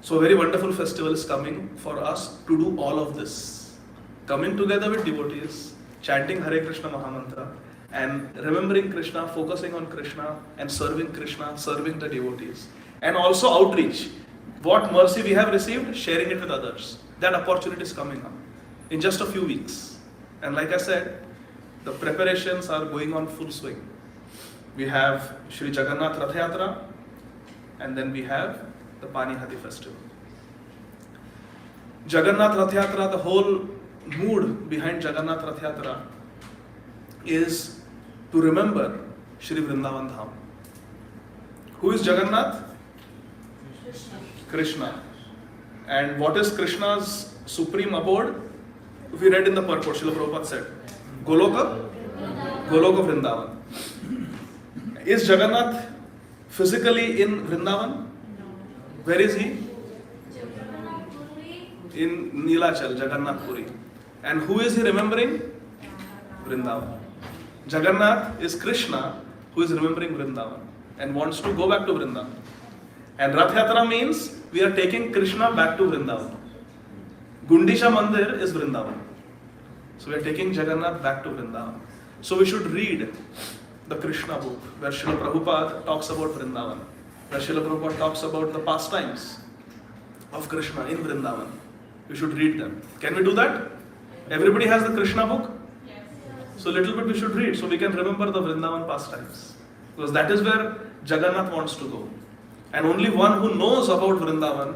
So a very wonderful festival is coming for us to do all of this. Coming together with devotees, chanting Hare Krishna Mahamantra, and remembering Krishna, focusing on Krishna, and serving Krishna, serving the devotees. And also outreach. What mercy we have received, sharing it with others. That opportunity is coming up in just a few weeks. And like I said, the preparations are going on full swing. We have Shri Jagannath Rath Yatra, and then we have the Panihati festival. Jagannath Rath Yatra, the whole mood behind Jagannath Rath Yatra is to remember Shri Vrindavan Dham. Who is Jagannath? Krishna. And what is Krishna's supreme abode? We read in the purport, Srila Prabhupada said, Goloka? Goloka Vrindavan. Is Jagannath physically in Vrindavan? Where is he? In Nilachal, Jagannath Puri. And who is he remembering? Vrindavan. Jagannath is Krishna who is remembering Vrindavan and wants to go back to Vrindavan. And Rath Yatra means we are taking Krishna back to Vrindavan. Gundisha Mandir is Vrindavan. So we are taking Jagannath back to Vrindavan. So we should read the Krishna book where Srila Prabhupada talks about Vrindavan. Where Srila Prabhupada talks about the pastimes of Krishna in Vrindavan. We should read them. Can we do that? Everybody has the Krishna book? Yes. So little bit we should read so we can remember the Vrindavan pastimes. Because that is where Jagannath wants to go. And only one who knows about Vrindavan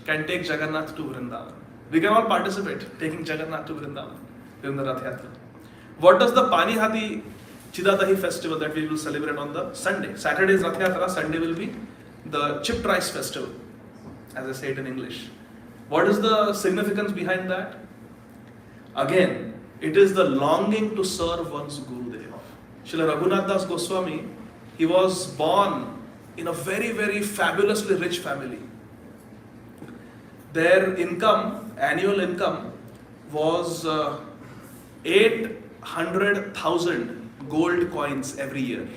can take Jagannath to Vrindavan. We can all participate taking Jagannath to Vrindavan during the Rath Yatra. What does the Panihati Chidatahi festival that we will celebrate on the Sunday? Saturday is Rath Yatra, Sunday will be the chipped rice festival, as I say it in English. What is the significance behind that? Again, it is the longing to serve one's Gurudev. Srila Raghunath Das Goswami, he was born in a very, very fabulously rich family. Their income, annual income, was 800,000 gold coins every year.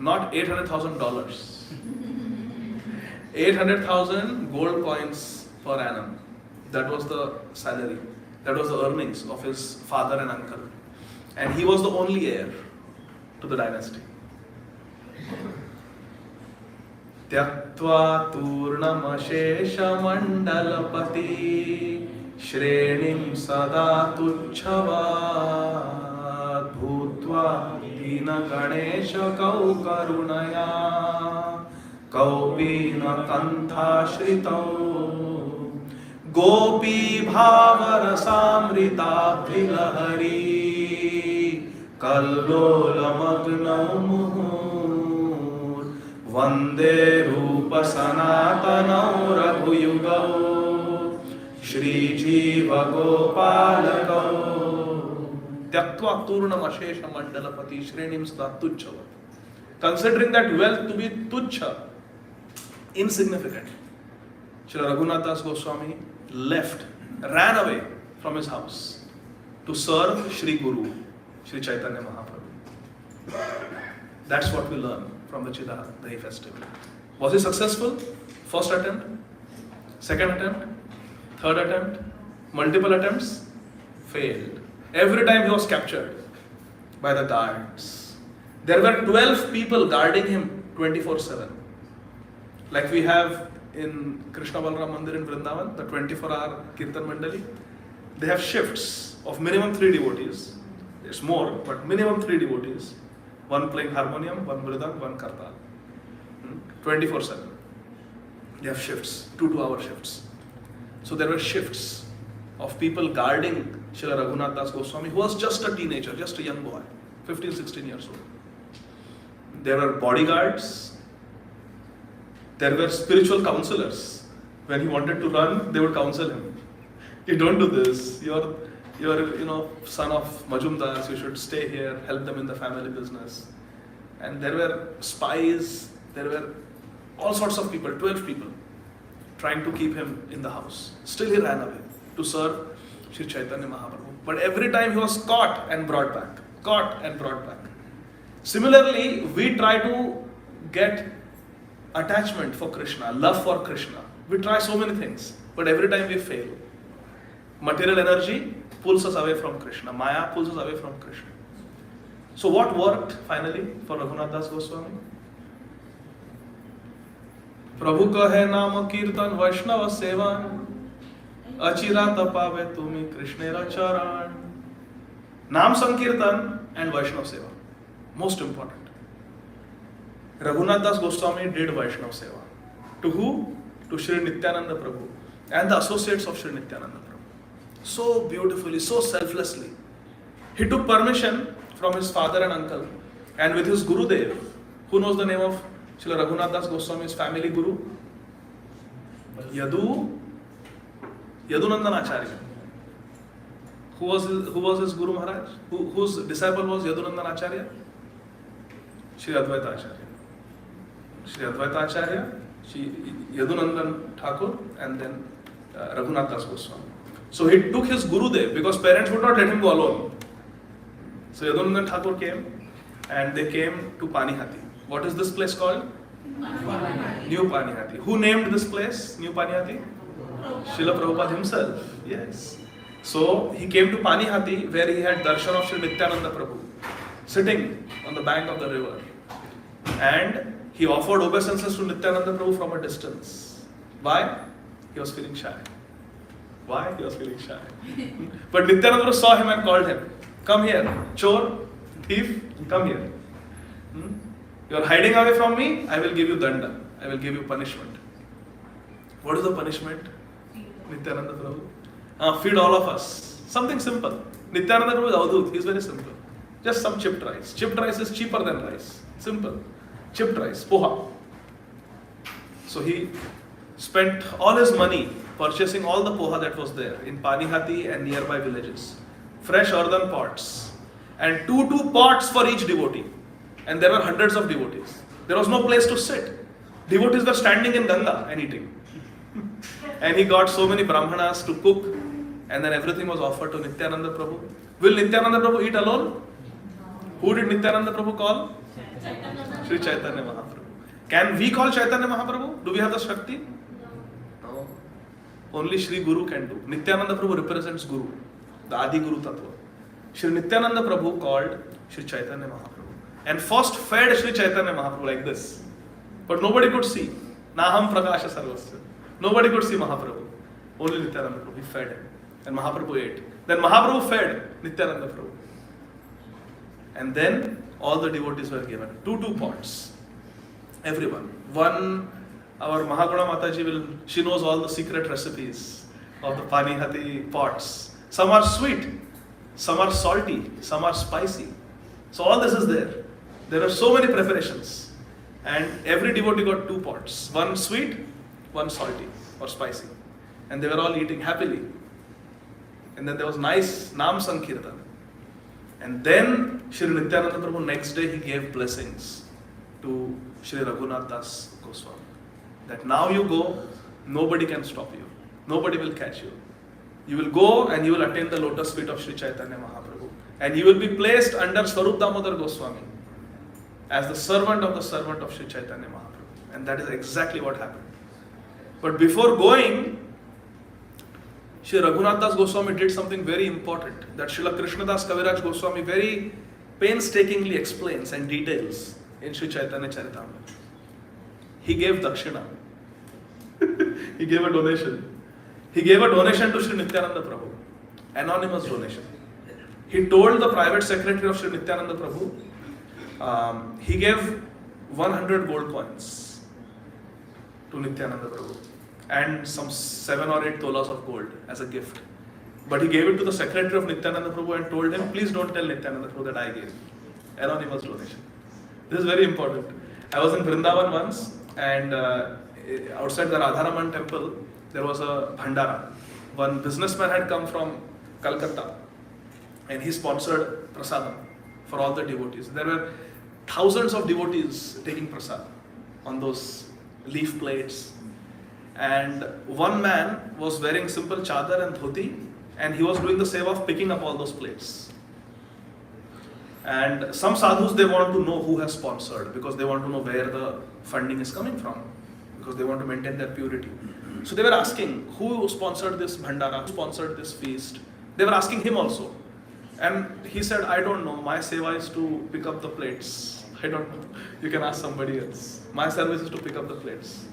Not $800,000. 800,000 gold coins per annum. That was the salary. That was the earnings of his father and uncle. And he was the only heir to the dynasty. Tyaktva turnamasheshamandalapati shrenim sada tuchhavad bhutva dina ganesha kau karunaya kaupina kantha shritau gopi bhavarasamrita bhilahari kallola magnau muhur vande rupa sanatanau raghuyugau shri jiva gopalakau tyaktva turnam ashesha mandalapati shrenim sada tuchhavad. Considering that wealth to be tuchha, insignificant, Srila Raghunath Das Goswami ran away from his house to serve Shri Guru, Shri Chaitanya Mahaprabhu. That's what we learn from the Chidatahi festival. Was he successful? First attempt, second attempt, third attempt, multiple attempts, failed. Every time he was captured by the guards. There were 12 people guarding him 24/7. Like we have in Krishna Balaram Mandir in Vrindavan, the 24-hour Kirtan Mandali. They have shifts of minimum 3 devotees. There's more, but minimum 3 devotees. One playing harmonium, one mridang, one kartal. 24/7. They have shifts, 2-2-hour shifts. So there were shifts of people guarding Srila Raghunath Das Goswami, who was just a teenager, just a young boy, 15, 16 years old. There were bodyguards. There were spiritual counselors. When he wanted to run, they would counsel him. You don't do this. You're son of Majumdas. You should stay here, help them in the family business. And there were spies. There were all sorts of people, 12 people, trying to keep him in the house. Still he ran away to serve Sri Chaitanya Mahaprabhu. But every time he was caught and brought back. Caught and brought back. Similarly, we try to get attachment for Krishna, love for Krishna. We try so many things, but every time we fail. Material energy pulls us away from Krishna. Maya pulls us away from Krishna. So what worked finally for Raghunath Das Goswami? Prabhu kahe naam kirtan Vaishnava sevan achira tapave tumi Krishnera charan. Naam sankirtan and Vaishnava seva. Most important. Raghunath Das Goswami did Vaishnava seva. To who? To Sri Nityananda Prabhu and the associates of Sri Nityananda Prabhu. So beautifully, so selflessly. He took permission from his father and uncle, and with his Gurudev. Who knows the name of Srila Raghunath Das Goswami's family guru? Yadunandan Acharya. Who was his Guru Maharaj? Whose disciple was Yadunandan Acharya? Shri Advaita Acharya. Shri Advaita Acharya, Shri Yadunandan Thakur, and then Raghunath Das Goswami. So he took his Gurudev because parents would not let him go alone. So Yadunandan Thakur came and they came to Panihati. What is this place called? Panihati. New Panihati. Who named this place New Panihati? Srila Prabhupada himself. Yes. So he came to Panihati where he had darshan of Sri Nityananda Prabhu sitting on the bank of the river. And he offered obeisances to Nityananda Prabhu from a distance. Why? He was feeling shy. Why? He was feeling shy. But Nityananda Prabhu saw him and called him. Come here. Chor, thief, come here. You are hiding away from me, I will give you danda. I will give you punishment. What is the punishment? Nityananda Prabhu. Feed all of us. Something simple. Nityananda Prabhu is Avadut. He is very simple. Just some chipped rice. Chipped rice is cheaper than rice. Simple. Chipped rice. Poha. So he spent all his money purchasing all the poha that was there in Panihati and nearby villages. Fresh earthen pots. And two pots for each devotee. And there were hundreds of devotees. There was no place to sit. Devotees were standing in Ganga and eating. And he got so many brahmanas to cook, and then everything was offered to Nityananda Prabhu. Will Nityananda Prabhu eat alone? Who did Nityananda Prabhu call? Sri Chaitanya Mahaprabhu. Can we call Chaitanya Mahaprabhu? Do we have the Shakti? No. Only Sri Guru can do. Nityananda Prabhu represents Guru, the Adi Guru Tattva. Sri Nityananda Prabhu called Sri Chaitanya Mahaprabhu and first fed Sri Chaitanya Mahaprabhu like this. But nobody could see. Naham Prakasha Sarvasya. Nobody could see Mahaprabhu. Only Nityananda Prabhu. He fed him. And Mahaprabhu ate. Then Mahaprabhu fed Nityananda Prabhu. And then all the devotees were given. Two pots. Everyone. One, our Mahaguna Mataji she knows all the secret recipes of the Panihati pots. Some are sweet. Some are salty. Some are spicy. So all this is there. There are so many preparations. And every devotee got 2 pots. One sweet, one salty or spicy. And they were all eating happily. And then there was nice Nam Sankirtan. And then Shri Nityananda Prabhu next day he gave blessings to Shri Raghunath Das Goswami. That now you go, nobody can stop you. Nobody will catch you. You will go and you will attain the lotus feet of Shri Chaitanya Mahaprabhu. And you will be placed under Swarup Damodar Goswami as the servant of Shri Chaitanya Mahaprabhu. And that is exactly what happened. But before going, Shri Raghunath Das Goswami did something very important that Srila Krishnadas Kaviraj Goswami very painstakingly explains and details in Shri Chaitanya Charitamrita. He gave dakshina. He gave a donation. He gave a donation to Shri Nityananda Prabhu. Anonymous donation. He told the private secretary of Shri Nityananda Prabhu, he gave 100 gold coins to Nityananda Prabhu and some 7 or 8 tolas of gold as a gift. But he gave it to the secretary of Nityananda Prabhu and told him, please don't tell Nityananda Prabhu that I gave. Anonymous donation. This is very important. I was in Vrindavan once and outside the Radharaman temple, there was a bhandara. One businessman had come from Calcutta and he sponsored prasadam for all the devotees. There were thousands of devotees taking prasad on those leaf plates. And one man was wearing simple chadar and dhoti and he was doing the seva of picking up all those plates. And some sadhus, they want to know who has sponsored because they want to know where the funding is coming from because they want to maintain their purity. So they were asking who sponsored this bhandara, who sponsored this feast. They were asking him also. And he said, I don't know, my seva is to pick up the plates. I don't know, you can ask somebody else. My service is to pick up the plates.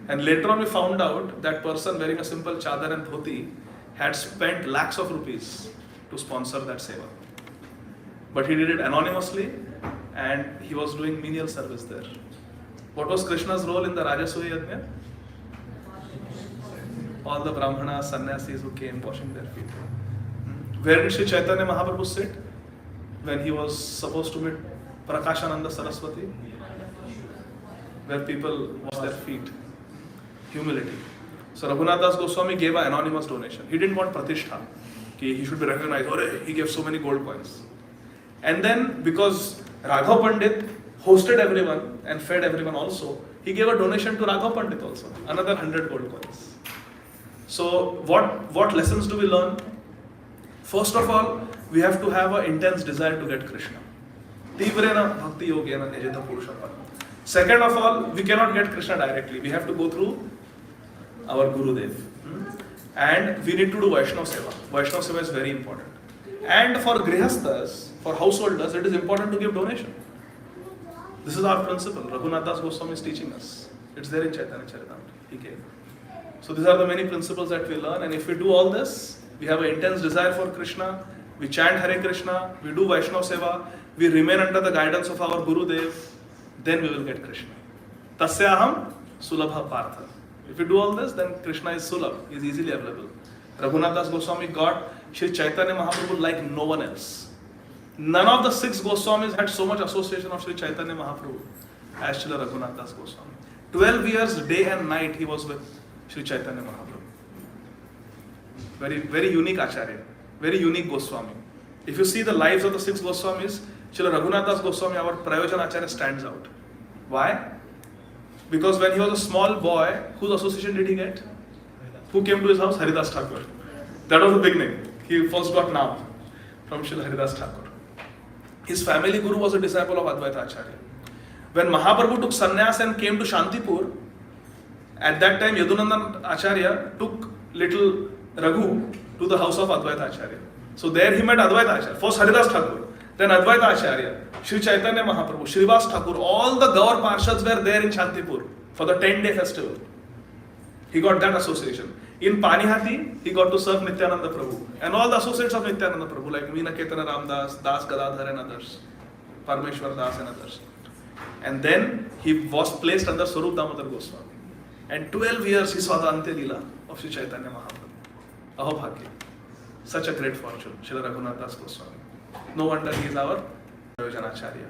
And later on we found out that person wearing a simple chadar and dhoti had spent lakhs of rupees to sponsor that seva. But he did it anonymously and he was doing menial service there. What was Krishna's role in the Rajasuya Yajna? All the Brahmanas, sannyasis who came washing their feet. Where did Sri Chaitanya Mahaprabhu sit when he was supposed to meet Prakashananda Saraswati? Where people wash their feet. Humility. So Raghunath Das Goswami gave an anonymous donation. He didn't want pratishtha. He should be recognized. He gave so many gold coins. And then because Raghav Pandit hosted everyone and fed everyone also, he gave a donation to Raghav Pandit also. Another 100 gold coins. So what lessons do we learn? First of all, we have to have an intense desire to get Krishna. Tivrena bhakti yogena yajita purushapa. Second of all, we cannot get Krishna directly. We have to go through our Gurudev. And we need to do Vaishnava Seva. Vaishnava Seva is very important. And for Grihasthas, for householders, it is important to give donation. This is our principle. Raghunath Das Goswami is teaching us. It's there in Chaitanya Charitamrita. He gave. So these are the many principles that we learn. And if we do all this, we have an intense desire for Krishna, we chant Hare Krishna, we do Vaishnava Seva, we remain under the guidance of our Gurudev, then we will get Krishna. Tasyaham sulabha partha. If you do all this, then Krishna is Sulabh, he is easily available. Raghunath Das Goswami got Sri Chaitanya Mahaprabhu like no one else. None of the 6 Goswamis had so much association of Sri Chaitanya Mahaprabhu as Srila Raghunath Das Goswami. 12 years, day and night, he was with Sri Chaitanya Mahaprabhu. Very, very unique Acharya, very unique Goswami. If you see the lives of the 6 Goswamis, Srila Raghunath Das Goswami, our Prayojan Acharya, stands out. Why? Because when he was a small boy, whose association did he get? Who came to his house? Haridas Thakur. That was the beginning. He first got Naam from Srila Haridas Thakur. His family guru was a disciple of Advaita Acharya. When Mahaprabhu took sannyas and came to Shantipur, at that time Yadunandan Acharya took little Raghu to the house of Advaita Acharya. So there he met Advaita Acharya. First Haridas Thakur, then Advaita Acharya, Sri Chaitanya Mahaprabhu, Srivas Thakur, all the Gaur Parshads were there in Shantipur for the 10-day festival. He got that association. In Panihati, he got to serve Nityananda Prabhu and all the associates of Nityananda Prabhu like Meena Ketana Ramdas, Das Gadadhar and others, Parmeshwar Das and others. And then he was placed under Swarup Damodar Goswami. And 12 years he saw the Ante Leela of Sri Chaitanya Mahaprabhu. Ahobhagya. Such a great fortune, Srila Raghunath Das Goswami. No wonder he is our Prayojanacharya.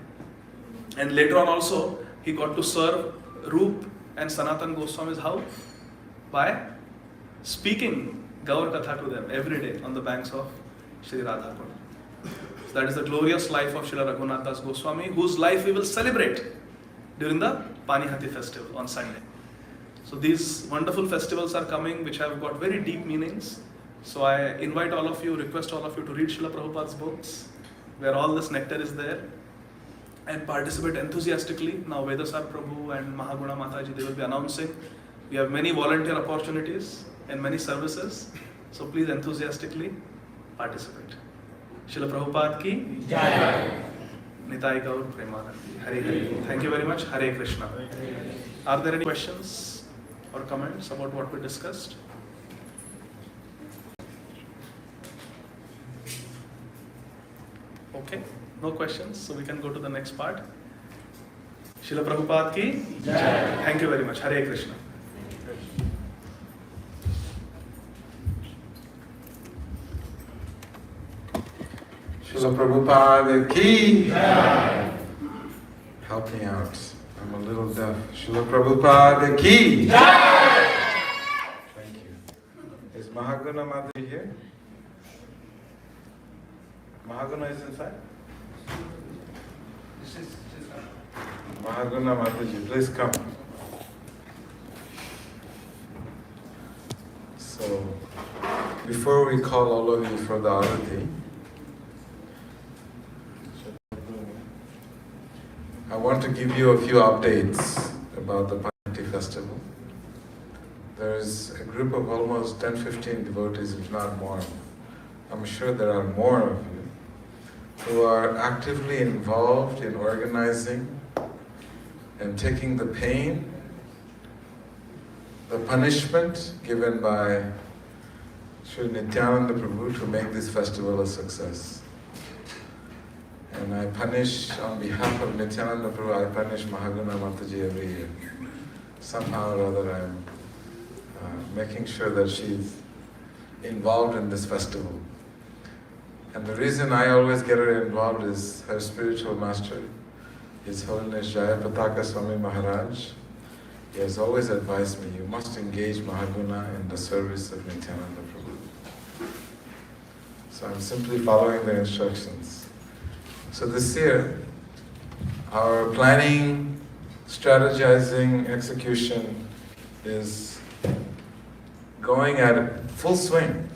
And later on also, he got to serve Rup and Sanatan Goswami's house by speaking Gaur Katha to them every day on the banks of Sri Radhakund. So that is the glorious life of Srila Raghunath Das Goswami, whose life we will celebrate during the Panihati festival on Sunday. So these wonderful festivals are coming which have got very deep meanings. So I invite all of you, request all of you to read Srila Prabhupada's books, where all this nectar is there, and participate enthusiastically. Now Vedasar Prabhu and Mahaguna Mataji, they will be announcing. We have many volunteer opportunities and many services. So please enthusiastically participate. Srila Prabhupada ki Jai. Nitai Gaur Premanandi. Hare Hare. Thank you very much. Hare Krishna. Are there any questions or comments about what we discussed? Okay, no questions, so we can go to the next part. Srila Prabhupada ki Jai. Thank you very much. Hare Krishna. Srila Prabhupada ki Jai. Help me out. I'm a little deaf. Srila Prabhupada ki Jai. Thank you. Is Mahaguna Mataji here? Mahaguna is inside? Mahaguna Mataji, please come. So, before we call all of you for the arati, I want to give you a few updates about the Panihati festival. There is a group of almost 10-15 devotees, if not more. I'm sure there are more of you who are actively involved in organizing and taking the pain, the punishment given by Sri Nityananda Prabhu to make this festival a success. And I punish, on behalf of Nityananda Prabhu, I punish Mahaguna Mataji every year. Somehow or other I'm making sure that she's involved in this festival. And the reason I always get her involved is her spiritual master, His Holiness Jayapataka Swami Maharaj. He has always advised me, you must engage Mahaguna in the service of Nityananda Prabhu. So I'm simply following the instructions. So this year, our planning, strategizing, execution is going at full swing.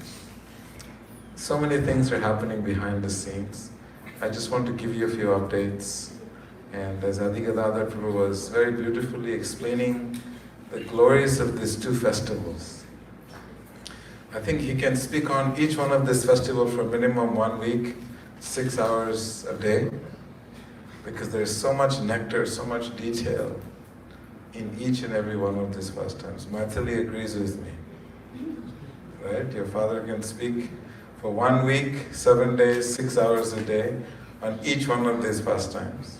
So many things are happening behind the scenes. I just want to give you a few updates. And as Adi Gadadhar Prabhu was very beautifully explaining the glories of these two festivals, I think he can speak on each one of this festival for minimum 1 week, 6 hours a day, because there is so much nectar, so much detail in each and every one of these pastimes. Maithili agrees with me, right? Your father can speak for 1 week, 7 days, 6 hours a day on each one of these pastimes,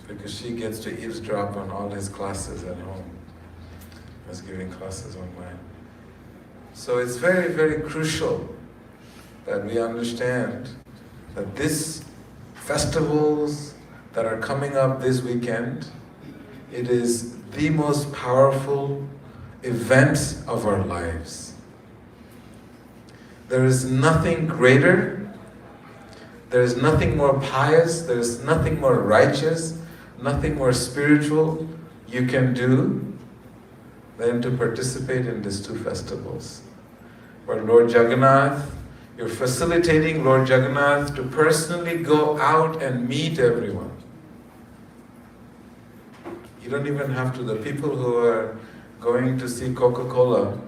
because she gets to eavesdrop on all his classes at home. was giving classes online. So it's very, very crucial that we understand that these festivals that are coming up this weekend, it is the most powerful event of our lives. There is nothing greater, there is nothing more pious, there is nothing more righteous, nothing more spiritual you can do than to participate in these two festivals. Where Lord Jagannath, you're facilitating Lord Jagannath to personally go out and meet everyone. You don't even have to. The people who are going to see Coca-Cola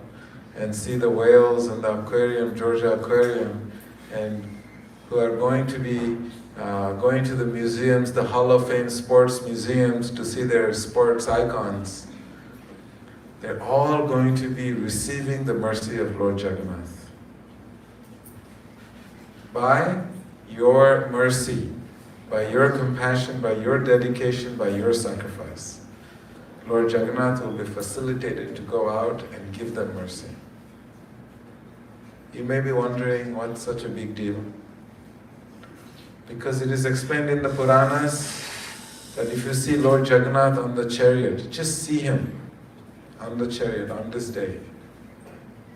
and see the whales and the aquarium, Georgia Aquarium, and who are going to be going to the museums, the Hall of Fame sports museums to see their sports icons, they're all going to be receiving the mercy of Lord Jagannath. By your mercy, by your compassion, by your dedication, by your sacrifice, Lord Jagannath will be facilitated to go out and give them mercy. You may be wondering, what's such a big deal? Because it is explained in the Puranas that if you see Lord Jagannath on the chariot, just see him on the chariot on this day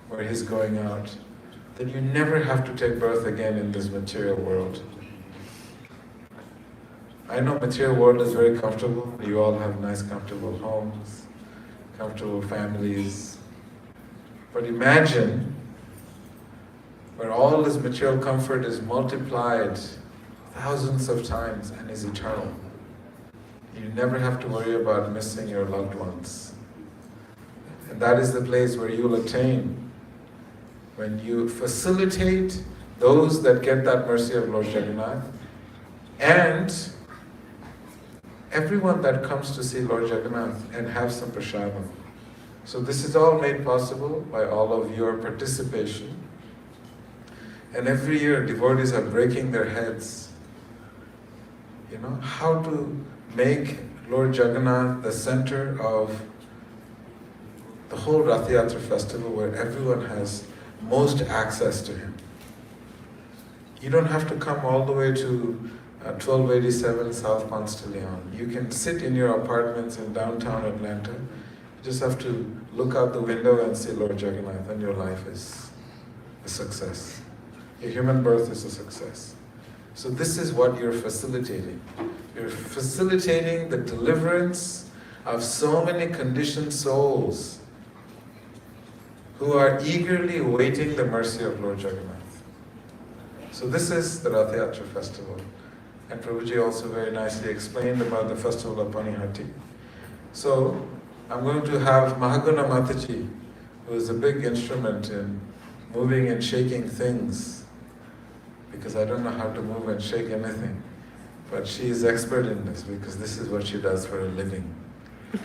where he's going out, then you never have to take birth again in this material world. I know material world is very comfortable. You all have nice comfortable homes, comfortable families. But imagine where all this material comfort is multiplied thousands of times and is eternal. You never have to worry about missing your loved ones. And that is the place where you'll attain when you facilitate those that get that mercy of Lord Jagannath, and everyone that comes to see Lord Jagannath and have some prasadam. So this is all made possible by all of your participation. And every year devotees are breaking their heads, how to make Lord Jagannath the center of the whole Rath Yatra festival, where everyone has most access to him. You don't have to come all the way to 1287 South Ponce de Leon. You can sit in your apartments in downtown Atlanta. You just have to look out the window and see Lord Jagannath, and your life is a success. Your human birth is a success. So this is what you're facilitating. You're facilitating the deliverance of so many conditioned souls who are eagerly awaiting the mercy of Lord Jagannath. So this is the Rath Yatra festival. And Prabhuji also very nicely explained about the festival of Panihati. So I'm going to have Mahaguna Mataji, who is a big instrument in moving and shaking things, because I don't know how to move and shake anything. But she is expert in this, because this is what she does for a living.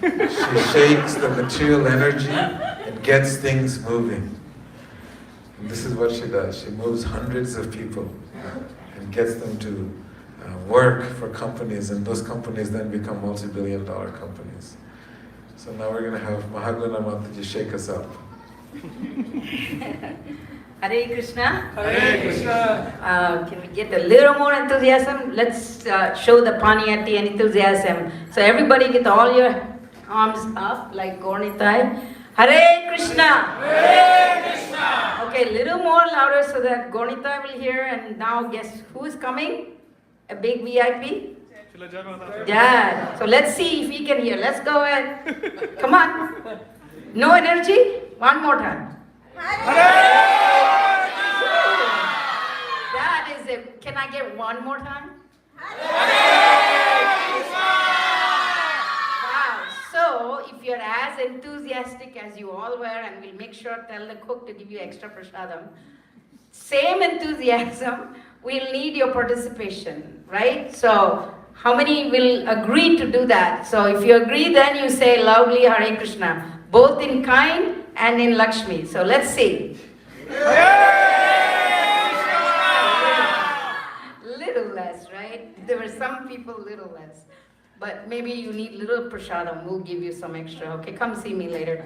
She shakes the material energy and gets things moving. And this is what she does. She moves hundreds of people and gets them to work for companies, and those companies then become multi-billion-dollar companies. So now we're going to have Mahaguna Mataji shake us up. Hare Krishna. Hare Krishna. Can we get a little more enthusiasm? Let's show the Panihati and enthusiasm. So everybody get all your arms up like Gornitai. Hare Krishna. Hare Krishna. Okay, little more louder so that Gornitai will hear. And now guess who is coming? A big VIP? Yeah. So let's see if he can hear. Let's go ahead. Come on. No energy? One more time. That is it. Can I get one more time? Wow. So if you're as enthusiastic as you all were, and we'll make sure tell the cook to give you extra prasadam, same enthusiasm, we'll need your participation, right? So how many will agree to do that? So if you agree, then you say loudly Hare Krishna, both in kind and in Lakshmi. So let's see. Little less, right? There were some people little less. But maybe you need little prasadam. We'll give you some extra. Okay, come see me later.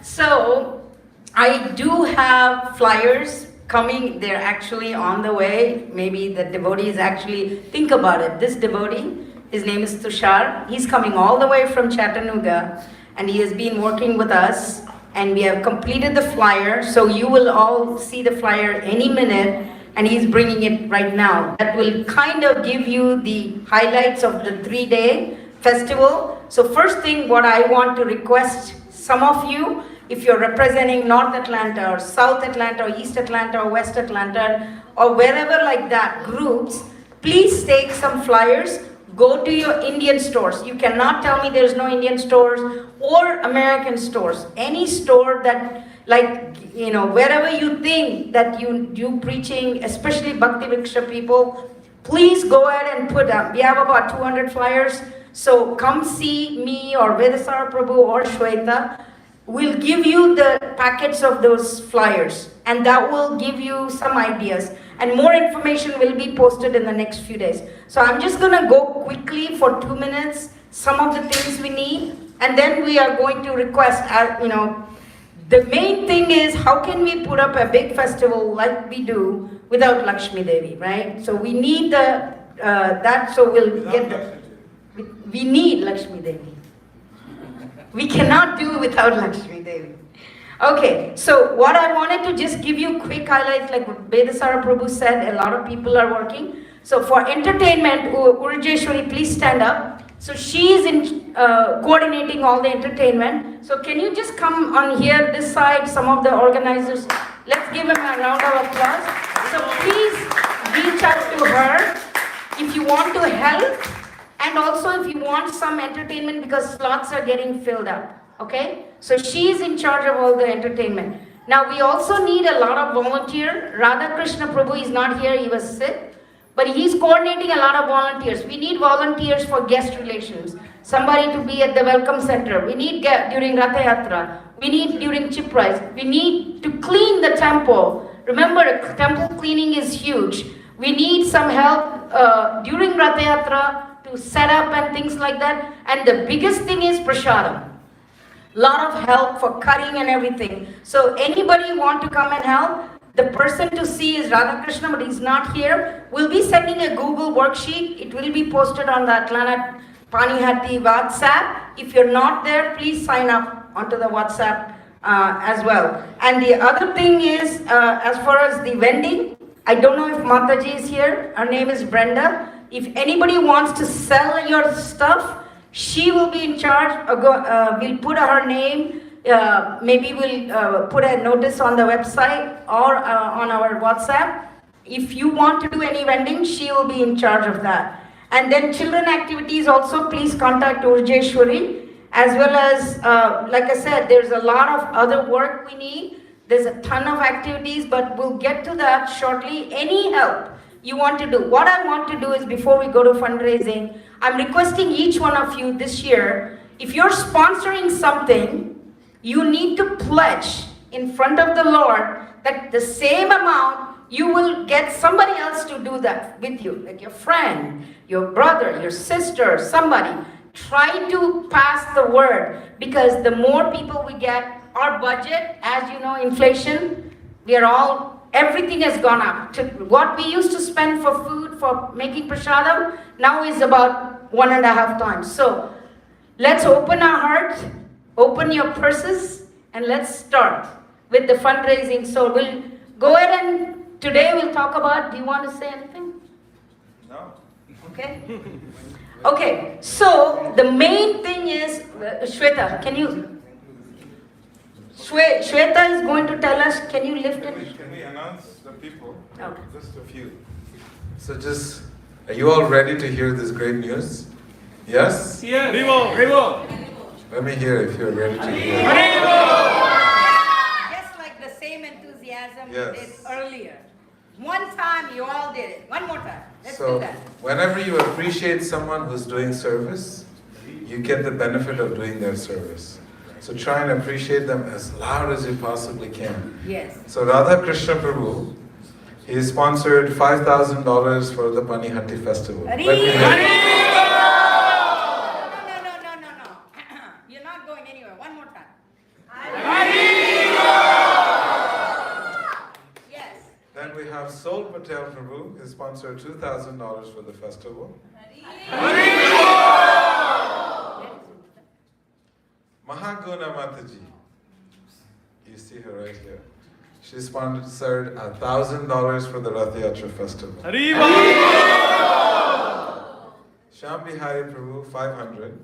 So I do have flyers coming. They're actually on the way. Maybe the devotees actually think about it. This devotee, his name is Tushar. He's coming all the way from Chattanooga, and he has been working with us, and we have completed the flyer. So you will all see the flyer any minute, and he's bringing it right now. That will kind of give you the highlights of the 3-day festival. So first thing, what I want to request some of you, if you're representing North Atlanta or South Atlanta or East Atlanta or West Atlanta or wherever like that groups, please take some flyers. Go to your Indian stores. You cannot tell me there's no Indian stores or American stores. Any store that, like, you know, wherever you think that you preaching, especially Bhakti Vriksha people, please go ahead and put up. We have about 200 flyers. So come see me or Vedasara Prabhu or Shweta. We'll give you the packets of those flyers, and that will give you some ideas. And more information will be posted in the next few days. So I'm just gonna go quickly for 2 minutes, some of the things we need, and then we are going to request, you know, the main thing is how can we put up a big festival like we do without Lakshmi Devi, right? So we need the, that, so we'll get the, we need Lakshmi Devi. We cannot do without Lakshmi Devi. Okay, so what I wanted to just give you quick highlights, like Vedasara Prabhu said, a lot of people are working. So for entertainment, Urjeshwari, please stand up. So she is in coordinating all the entertainment. So can you just come on here, this side, some of the organizers. Let's give them a round of applause. So please reach out to her if you want to help. And also if you want some entertainment, because slots are getting filled up, okay? So she's in charge of all the entertainment. Now we also need a lot of volunteers. Radha Krishna Prabhu is not here, he was sick. But he's coordinating a lot of volunteers. We need volunteers for guest relations. Somebody to be at the welcome center. We need during Ratha Yatra. We need during Chip Rice. We need to clean the temple. Remember, temple cleaning is huge. We need some help during Ratha Yatra to set up and things like that. And the biggest thing is prasadam. Lot of help for cutting and everything. So anybody want to come and help? The person to see is Radhakrishna, but he's not here. We'll be sending a Google worksheet. It will be posted on the Atlanta Panihati WhatsApp. If you're not there, please sign up onto the WhatsApp as well. And the other thing is, as far as the vending, I don't know if Mataji is here. Her name is Brenda. If anybody wants to sell your stuff, she will be in charge. We'll put her name. Maybe we'll put a notice on the website or on our WhatsApp. If you want to do any vending, she will be in charge of that. And then children activities also, please contact Urjeshwari. As well as, like I said, there's a lot of other work we need. There's a ton of activities, but we'll get to that shortly. Any help you want to do. What I want to do is, before we go to fundraising, I'm requesting each one of you this year, if you're sponsoring something, you need to pledge in front of the Lord that the same amount you will get somebody else to do that with you, like your friend, your brother, your sister, somebody. Try to pass the word, because the more people we get, our budget, as you know, inflation, everything has gone up. To what we used to spend for food, for making prasadam, now is about 1.5 times. So let's open our heart, open your purses, and let's start with the fundraising. So we'll go ahead and today we'll talk about, do you want to say anything? No. Okay. Okay, so the main thing is, Shweta, can you, Shweta is going to tell us, can you lift it? Can we announce the people? Okay. Just a few. So are you all ready to hear this great news? Yes? Yes. Rivo. Let me hear if you're ready to hear. Just like the same enthusiasm Yes. we did earlier. One time you all did it. One more time. Let's do So that. whenever you appreciate someone who's doing service, you get the benefit of doing their service. So try and appreciate them as loud as you possibly can. Yes. So Radha Krishna Prabhu, he sponsored $5,000 for the Panihati festival. Let me hear it. No. You're not going anywhere. One more time. have Sol Patel Prabhu, he sponsored $2,000 for the festival. Mahaguna Mataji, you see her right here. She sponsored $1,000 for the Rath Yatra festival. Sham Bihari Prabhu, 500.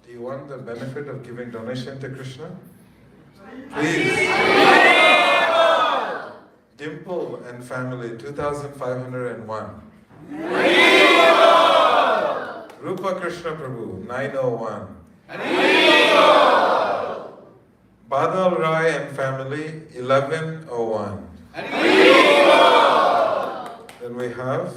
Do you want the benefit of giving donation to Krishna? Please. Dimple and family, 2,501. Rupa Krishna Prabhu, 901. Badal Rai and family, 1101. Then we have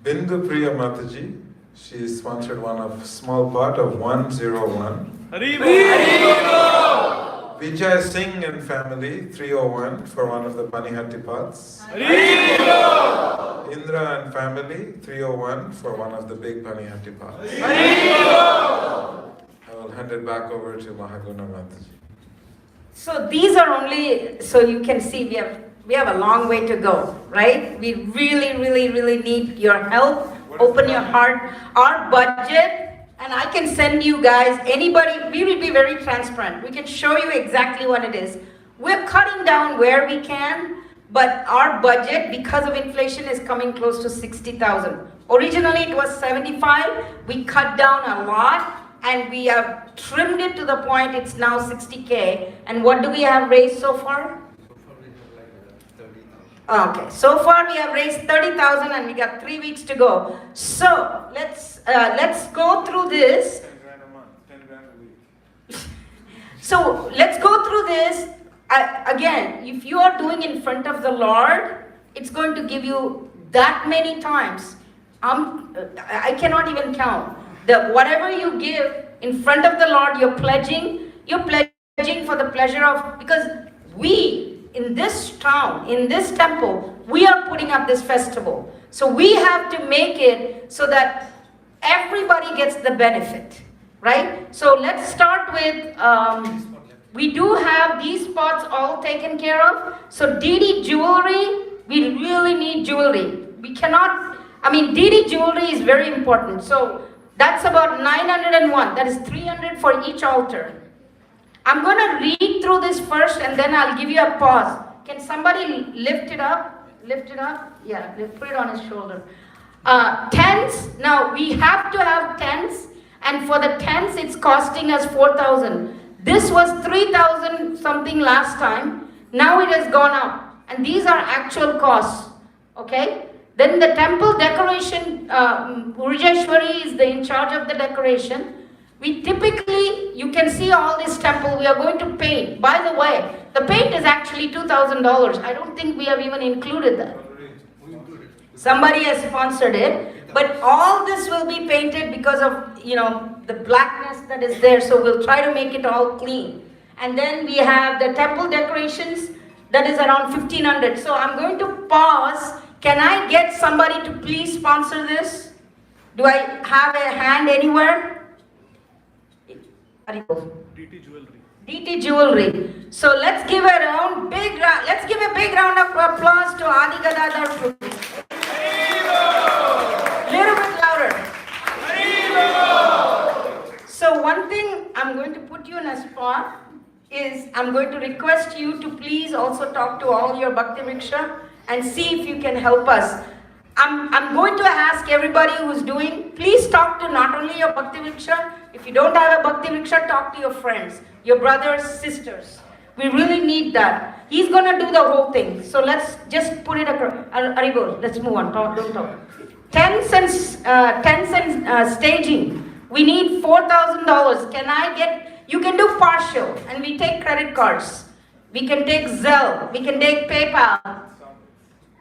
Bindu Priya Mataji. She sponsored one of small part of 101. Vijay Singh and family, 301 for one of the Panihati paths. Indra and family, 301 for one of the big Panihati paths. I will hand it back over to Mahaguna Mataji. So these are only, so you can see we have a long way to go, right? We really need your help. Open your heart. Our budget, and I can send you guys, anybody, we will be very transparent. We can show you exactly what it is. We're cutting down where we can, but our budget, because of inflation, is coming close to 60,000. Originally it was 75, we cut down a lot, and we have trimmed it to the point it's now 60K. And what do we have raised so far? Okay, so far we have raised 30,000 and we got 3 weeks to go. So let's go through this. 10 grand a month, 10 grand a week. So let's go through this. Again, if you are doing in front of the Lord, it's going to give you that many times. I cannot even count. Whatever you give in front of the Lord, you're pledging for the pleasure of, because we, in this town, in this temple, we are putting up this festival. So we have to make it so that everybody gets the benefit, right? So let's start with, we do have these spots all taken care of. So DD jewelry, we really need jewelry. We cannot, DD jewelry is very important. So that's about 901, that is 300 for each altar. I'm going to read through this first and then I'll give you a pause. Can somebody lift it up? Lift it up? Yeah, put it on his shoulder. Tents. Now we have to have tents, and for the tents it's costing us 4,000. This was 3,000 something last time. Now it has gone up, and these are actual costs. Okay? Then the temple decoration, Urjeshwari is in charge of the decoration. We typically, you can see all this temple, we are going to paint. By the way, the paint is actually $2,000. I don't think we have even included that. Somebody has sponsored it, but all this will be painted because of, the blackness that is there. So we'll try to make it all clean. And then we have the temple decorations, that is around 1,500. So I'm going to pause. Can I get somebody to please sponsor this? Do I have a hand anywhere? DT Jewelry. DT Jewelry. So let's give a big round of applause to Adi Gadadhar. Little bit louder. So one thing I'm going to put you in a spot is I'm going to request you to please also talk to all your Bhakti Riksha and see if you can help us. I'm going to ask everybody who's doing, please talk to not only your Bhakti Riksha. If you don't have a Bhakti Riksha, talk to your friends, your brothers, sisters. We really need that. He's going to do the whole thing. So let's just put it across. Aribol, let's move on. Don't talk. Tents and staging. We need $4,000. You can do partial, and we take credit cards. We can take Zelle. We can take PayPal.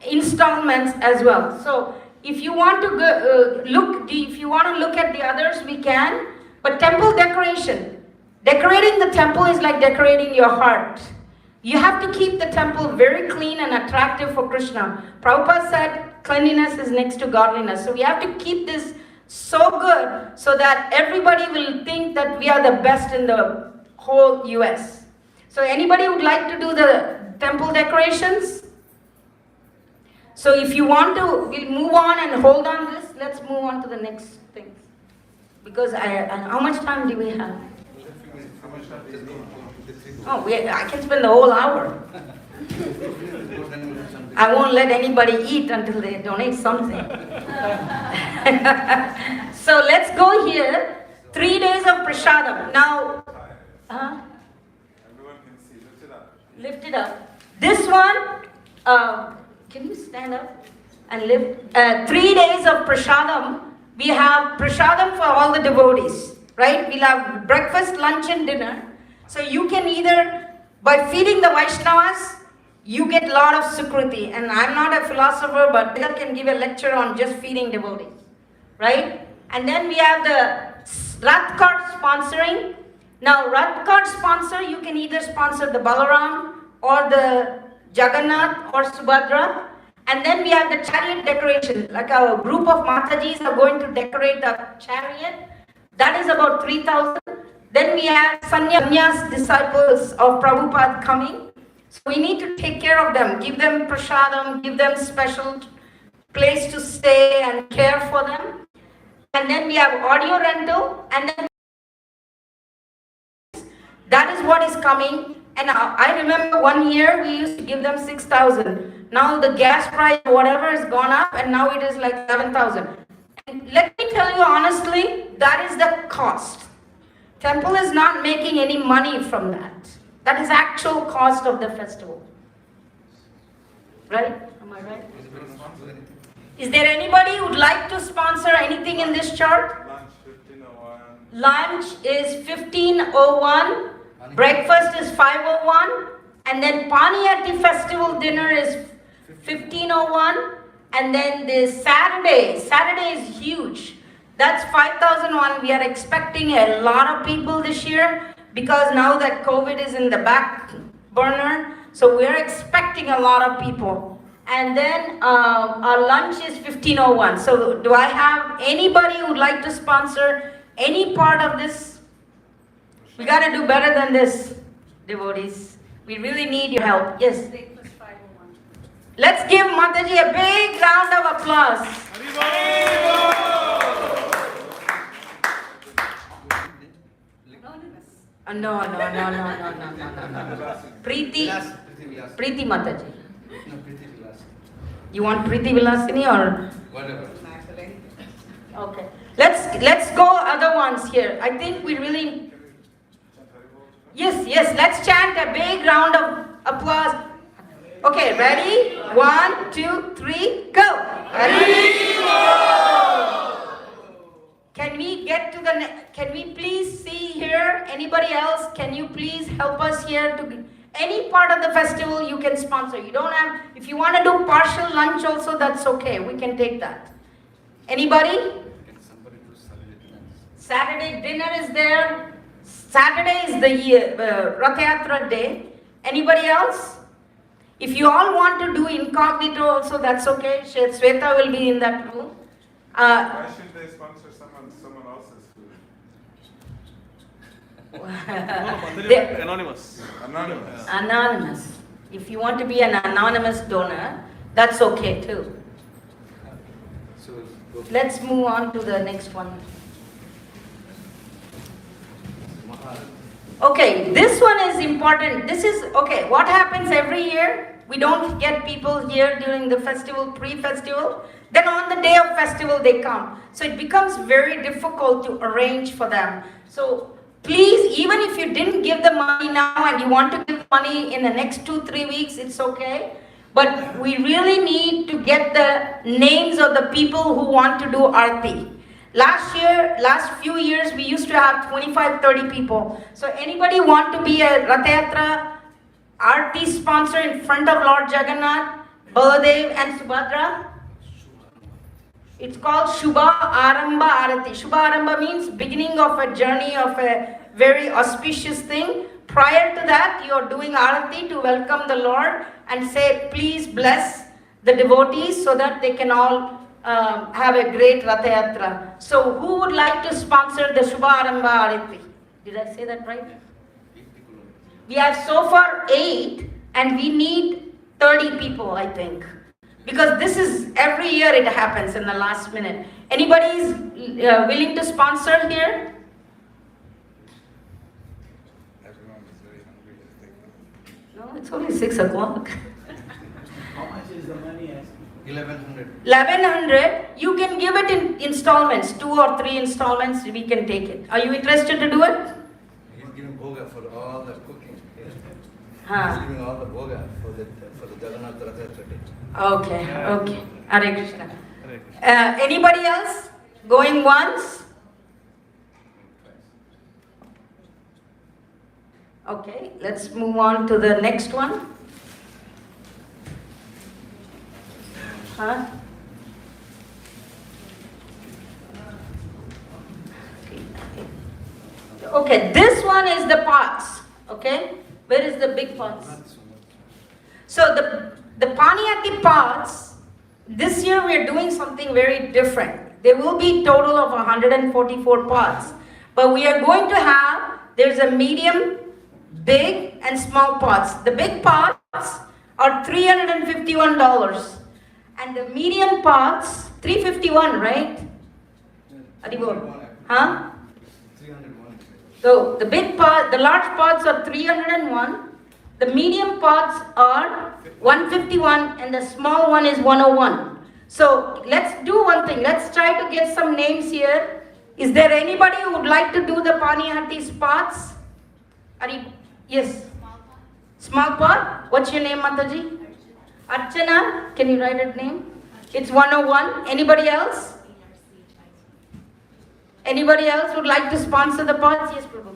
Installments as well. So if you want to look at the others, we can. But temple decoration. Decorating the temple is like decorating your heart. You have to keep the temple very clean and attractive for Krishna. Prabhupada said cleanliness is next to godliness. So we have to keep this so good so that everybody will think that we are the best in the whole US. So anybody would like to do the temple decorations? So if you want to, we'll move on and hold on this. Let's move on to the next thing. Because how much time do we have? Oh, I can spend the whole hour. I won't let anybody eat until they donate something. So let's go here. 3 days of prasadam. Now, Everyone can see. Lift it up. lift it up. This one, can you stand up and lift? 3 days of prasadam. We have prasadam for all the devotees, right? We'll have breakfast, lunch and dinner. So you can either, by feeding the Vaishnavas, you get a lot of sukruti. And I'm not a philosopher, but I can give a lecture on just feeding devotees, right? And then we have the Rath cart sponsoring. Now, Rath cart sponsor, you can either sponsor the Balaram or the Jagannath or Subhadra. And then we have the chariot decoration. Like a group of Matajis are going to decorate the chariot. That is about 3,000. Then we have Sannyas disciples of Prabhupada coming. So we need to take care of them, give them prasadam, give them special place to stay and care for them. And then we have audio rental, and then that is what is coming. And I remember 1 year we used to give them 6,000. Now the gas price, whatever, has gone up, and now it is like 7,000. And let me tell you honestly, that is the cost. Temple is not making any money from that. That is actual cost of the festival. Right? Am I right? Is there anybody who would like to sponsor anything in this chart? Lunch 1501. Lunch is 1501. Breakfast is 501. And then Panihati festival dinner is 1501. And then the Saturday is huge. That's 5,001. We are expecting a lot of people this year because now that COVID is in the back burner. So we're expecting a lot of people. And then our lunch is 1501. So do I have anybody who would like to sponsor any part of this? We got to do better than this, devotees. We really need your help. Yes? Let's give Mataji a big round of applause. No. Preeti Mataji. No, Priti Vilas. You want Preeti Vilasini or? Whatever. Okay. Let's go other ones here. I think we really. Yes. Let's chant a big round of applause. Okay, ready? 1, 2, 3, go. Can we get to the? Can we please see here? Anybody else? Can you please help us here to? Any part of the festival you can sponsor. You don't have. If you want to do partial lunch also, that's okay. We can take that. Anybody? Saturday dinner is there. Saturday is the Rath Yatra day. Anybody else? If you all want to do incognito also, that's okay. Sweta will be in that room. Why should they sponsor someone else's food? Anonymous. Anonymous. If you want to be an anonymous donor, that's okay too. So go. Let's move on to the next one. Okay, this one is important. This is, okay, what happens every year? We don't get people here during the festival, pre-festival. Then on the day of festival, they come. So it becomes very difficult to arrange for them. So please, even if you didn't give the money now and you want to give money in the next 2-3 weeks, it's okay. But we really need to get the names of the people who want to do Aarti. Last few years, we used to have 25-30 people. So anybody want to be a Rath Yatra Aarti sponsor in front of Lord Jagannath, Baladev and Subhadra? It's called Shubha Aramba Arati. Shubha Aramba means beginning of a journey of a very auspicious thing. Prior to that, you are doing Arati to welcome the Lord and say, please bless the devotees so that they can all have a great Rath Yatra. So who would like to sponsor the Shubha Aramba Arati? Did I say that right? We have so far 8 and we need 30 people, I think. Because this is, every year it happens in the last minute. Anybody is willing to sponsor here? Everyone is very hungry, I think. No, it's only 6 o'clock. How much is the money? 1100. 1100, you can give it in installments, 2 or 3 installments, we can take it. Are you interested to do it? He's giving bhoga for all the cooking. Huh. He's giving all the bhoga for the Jagannath Das Goswami. Okay, okay. Hare Krishna. Anybody else? Going once? Okay, let's move on to the next one. Huh? Okay, this one is the pots. Okay, where is the big pots? So the Panihati pots, this year we are doing something very different. There will be total of 144 pots, but we are going to have, there's a medium, big and small pots. The big pots are $351 and the medium pots, 351, right? Adibol. Huh? 301. So the big pot, the large pots are 301, the medium pots are 151 and the small one is 101. So let's do one thing, let's try to get some names here. Is there anybody who would like to do the Panihati pots? Yes. Small pot? What's your name, Mataji? Archana. Can you write a name? It's 101. Anybody else? Anybody else would like to sponsor the pots? Yes, Prabhu.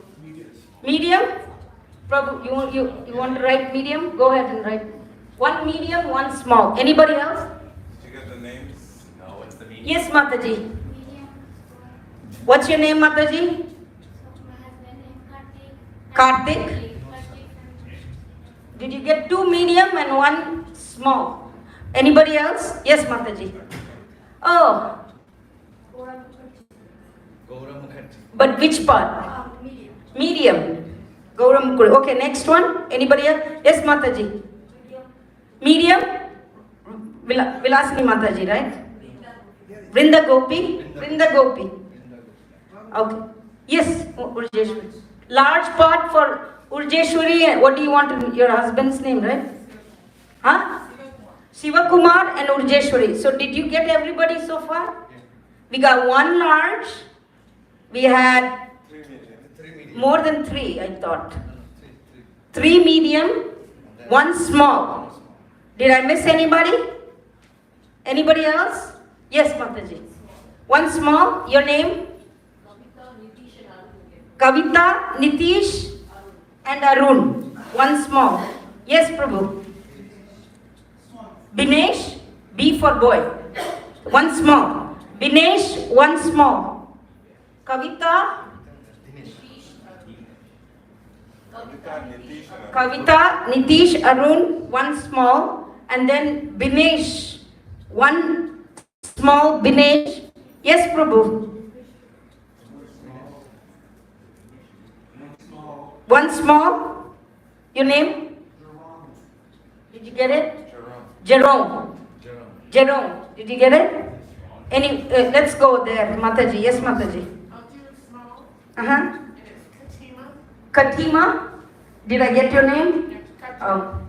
Medium? Prabhu, you want to write medium? Go ahead and write. One medium, one small. Anybody else? Did you get the names? No, what's the meaning? Yes, Mataji. Medium. What's your name, Mataji? So my husband name Karthik. Karthik. Did you get 2 medium and 1 small? Anybody else? Yes, Mataji. Oh, Gaura Mukherjee. but which part? Medium. Gauram Mukul. Okay, next one. Anybody else? Yes, Mataji. Medium. Vilasini Mataji, right? Vrinda Gopi. Vrinda Gopi. Okay. Yes, Urjeshwari. Large part for Urjeshwari. What do you want in your husband's name, right? Huh? Sivakumar and Urjeshwari. So did you get everybody so far? We got 1 large. We had 3 medium. more than 3, I thought. 3 medium, 1 small. Did I miss anybody? Anybody else? Yes, Mataji. 1 small. Your name? Kavita, Nitish, and Arun. 1 small. Yes, Prabhu. Binesh, B for boy. 1 small. Binesh, 1 small. Kavita, Kavita, Nitish, Arun, 1 small. And then Binesh, 1 small. Binesh. Yes, Prabhu. 1 small. Your name? Did you get it? Jerome. Jerome. Did you get it? Let's go there, Mataji. Yes, Mataji. Uh-huh. Katima. Did I get your name? Oh.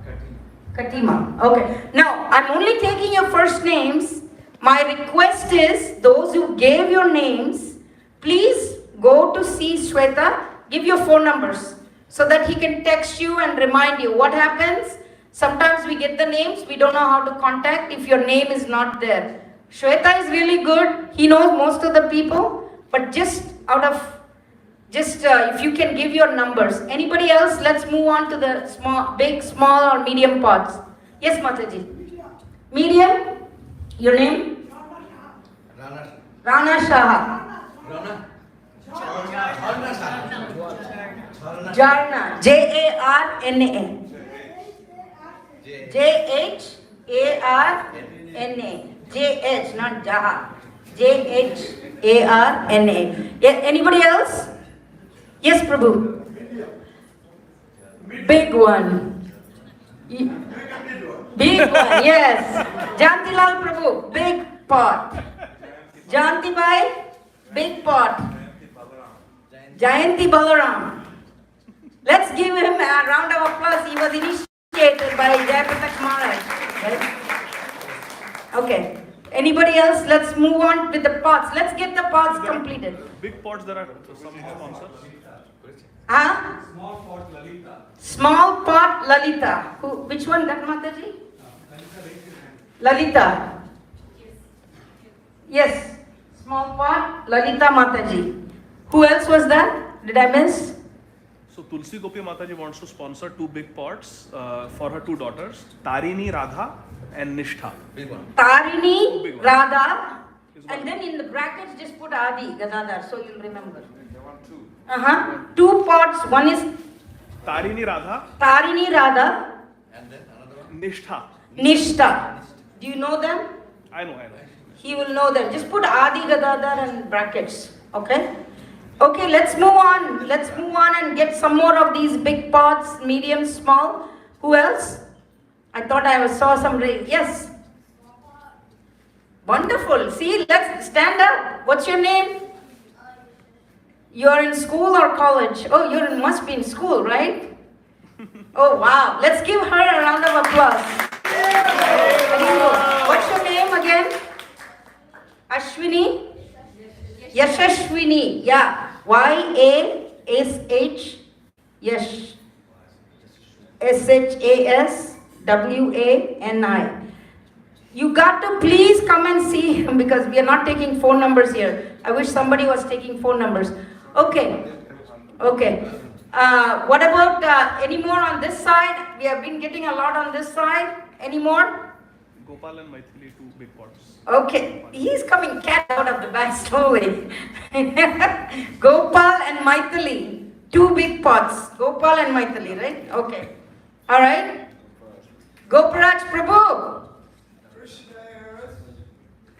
Katima. Okay. Now, I'm only taking your first names. My request is, those who gave your names, please go to see Shweta, give your phone numbers, so that he can text you and remind you. What happens? Sometimes we get the names, we don't know how to contact if your name is not there. Shweta is really good. He knows most of the people, but just if you can give your numbers. Anybody else? Let's move on to the small, big, small, or medium pots. Yes, Mataji. Medium. Your name? Rana Shah. Jarna. Jarna. Jarna. JH, not Jaha. JHARNA. Yeah, anybody else? Yes, Prabhu. Big one. Big one, yes. Jantilal Prabhu, big pot. Janti Bai, big pot. Jayanti Balaram. Let's give him a round of applause. He was initiated by Jayaprakash Maharaj. Right? Okay. Anybody else? Let's move on with the pots. Let's get the pots completed. Big pots, there are some sponsors. Huh? Small pot Lalita. Which one? That Mataji? Lalita. Yes. Small pot Lalita Mataji. Who else was that? Did I miss? So Tulsi Gopi Mataji wants to sponsor 2 big pots for her 2 daughters, Tarini Radha and Nishtha. Big one. Tarini, Big one. Radha, and then in the brackets just put Adi, Gadadhar, so you'll remember. 2 pots. One is Tarini Radha, Tarini Radha, And then another one. Nishtha. Nishta. Do you know them? I know. He will know them. Just put Adi Gadadhar and brackets. Okay? Okay, let's move on. Let's move on and get some more of these big pots, medium, small. Who else? I thought I saw some rain. Yes. Wonderful. See, let's stand up. What's your name? You're in school or college? Oh, you must be in school, right? Oh, wow. Let's give her a round of applause. Very good. What's your name again? Ashwini? Yashashwini. Yeah. Y-A-S-H. Yash. S-H-A-S-W-A-N-I. You got to please come and see him because we are not taking phone numbers here. I wish somebody was taking phone numbers. Okay. Okay. What about any more on this side? We have been getting a lot on this side. Any more? Gopal and Maithili, 2 big pots. Okay. He's coming cat out of the bag slowly. Gopal and Maithili. 2 big pots. Gopal and Maithili, right? Okay. All right. Goparaj Prabhu.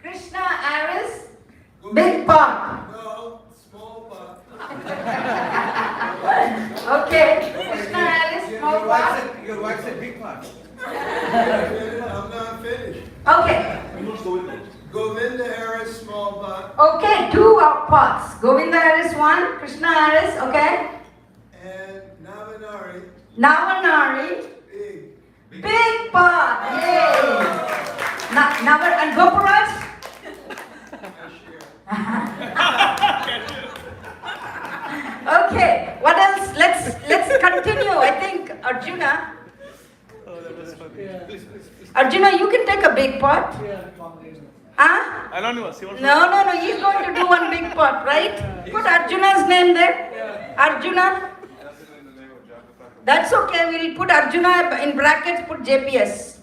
Krishna Aris. Big pot. No, small pot. Okay. Krishna Aris, small pot. Your wife said big one. I'm not finished. Okay. Govinda Harris, small pot. Okay, 2 pots. Govinda Aris 1, Krishna Aris, okay. And Navanari, Navanari. big. Big pot. Yay. Navar and Goparaj. Okay, what else? Let's continue. I think Arjuna. Arjuna, you can take a big pot. Huh? Anonymous, he wants No, he's going to do 1 big pot, right? Put Arjuna's name there. Arjuna. That's okay, we'll put Arjuna in brackets, put JPS.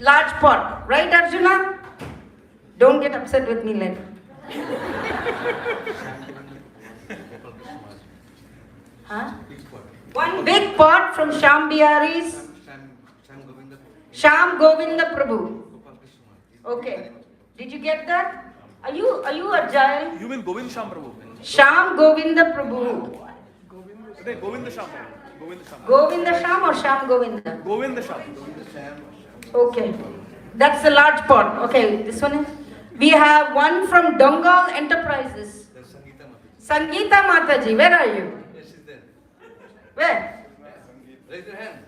Large pot, right Arjuna? Don't get upset with me later. Huh? 1 big pot from Sham Biharis. Sham Govinda Prabhu. Okay. Did you get that? Are you agile? You mean Govind Sham Prabhu? Sham Govinda Prabhu. Govinda Sham. Govinda Sham or Sham Govinda? Govinda Sham. Okay. That's the large pot. Okay, this one is. We have 1 from Dongal Enterprises. Sangeeta Mataji, where are you? Yes, she's there. Where? Raise your hand.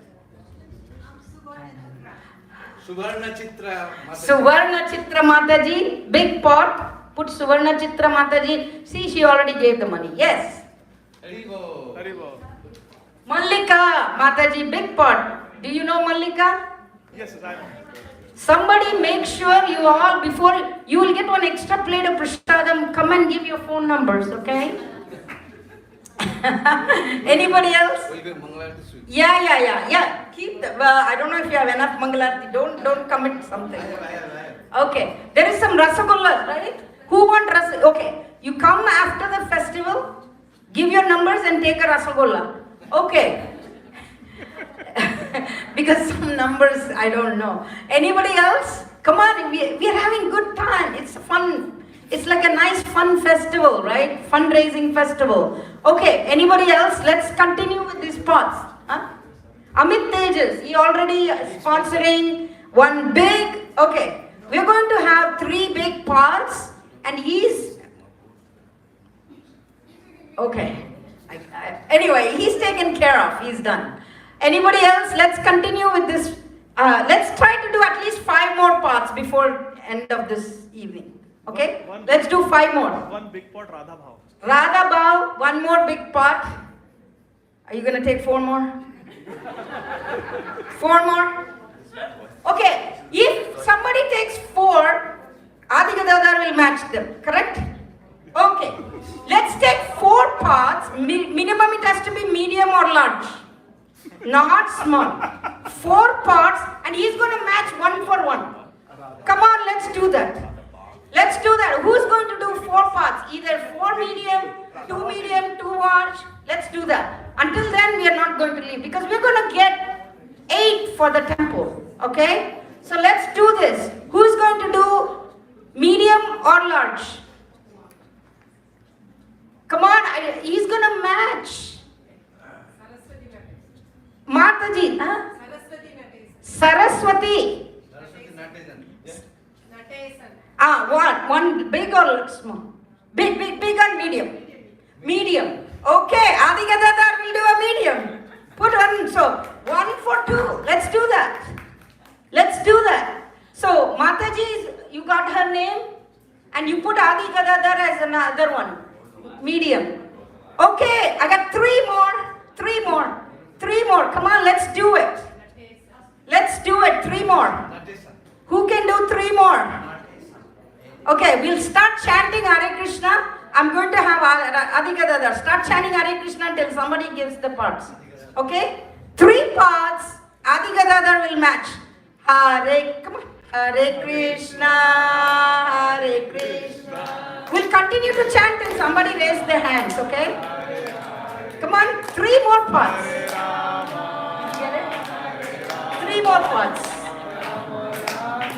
Suvarna Chitra Mataji. Suvarna Chitra Mataji, big pot. Put Suvarna Chitra Mataji. See, she already gave the money. Yes. Haribo. Mallika Mataji, big pot. Do you know Mallika? Yes, I know. Somebody make sure you all, before you will get 1 extra plate of prasadam, come and give your phone numbers, okay? Anybody else? Will be Mangalarti sweet. Yeah. Keep the, I don't know if you have enough Mangalarti. Don't commit something. Okay. There is some rasagullas, right? Who want Okay. You come after the festival, give your numbers and take a rasagulla. Okay. Because some numbers I don't know. Anybody else? Come on, we are having good time. It's fun. It's like a nice fun festival, right? Fundraising festival. Okay, anybody else? Let's continue with these pots. Huh? Amit Tejas, he already sponsoring one big, okay. We're going to have 3 big pots and he's, okay. Anyway, he's taken care of, he's done. Anybody else? Let's continue with this. Let's try to do at least 5 more pots before end of this evening. Okay? Let's do 5 more. One big pot, Radha Bhav. Radha Bhav, 1 more big pot. Are you going to take 4 more? 4 more? Okay, if somebody takes 4, Adi Gadadhar will match them, correct? Okay, let's take 4 pots. Minimum it has to be medium or large, not small. 4 pots, and he's going to match 1 for 1. Come on, let's do that. Let's do that. Who's going to do 4 pots? Either 4 medium, 2 large. Let's do that. Until then, we are not going to leave because we're going to get 8 for the temple. Okay? So let's do this. Who's going to do medium or large? Come on, he's going to match. Mataji, huh? Saraswati. One big or small? Big and medium. Medium. Okay, Adi Gadadhar will do a medium. Put one, so 1 for 2. Let's do that. Let's do that. So Mataji, you got her name, and you put Adi Gadadhar as another one. Medium. Okay, I got 3 more. 3 more. 3 more. Come on, let's do it. Let's do it. 3 more. Who can do 3 more? Okay, we'll start chanting Hare Krishna. I'm going to have Adi Gadadhar start chanting Hare Krishna until somebody gives the parts. Okay? 3 parts, Adi Gadadhar will match. Come on. Hare Krishna, Hare Krishna. We'll continue to chant till somebody raise their hands, okay? Come on, 3 more parts. Get it? 3 more parts.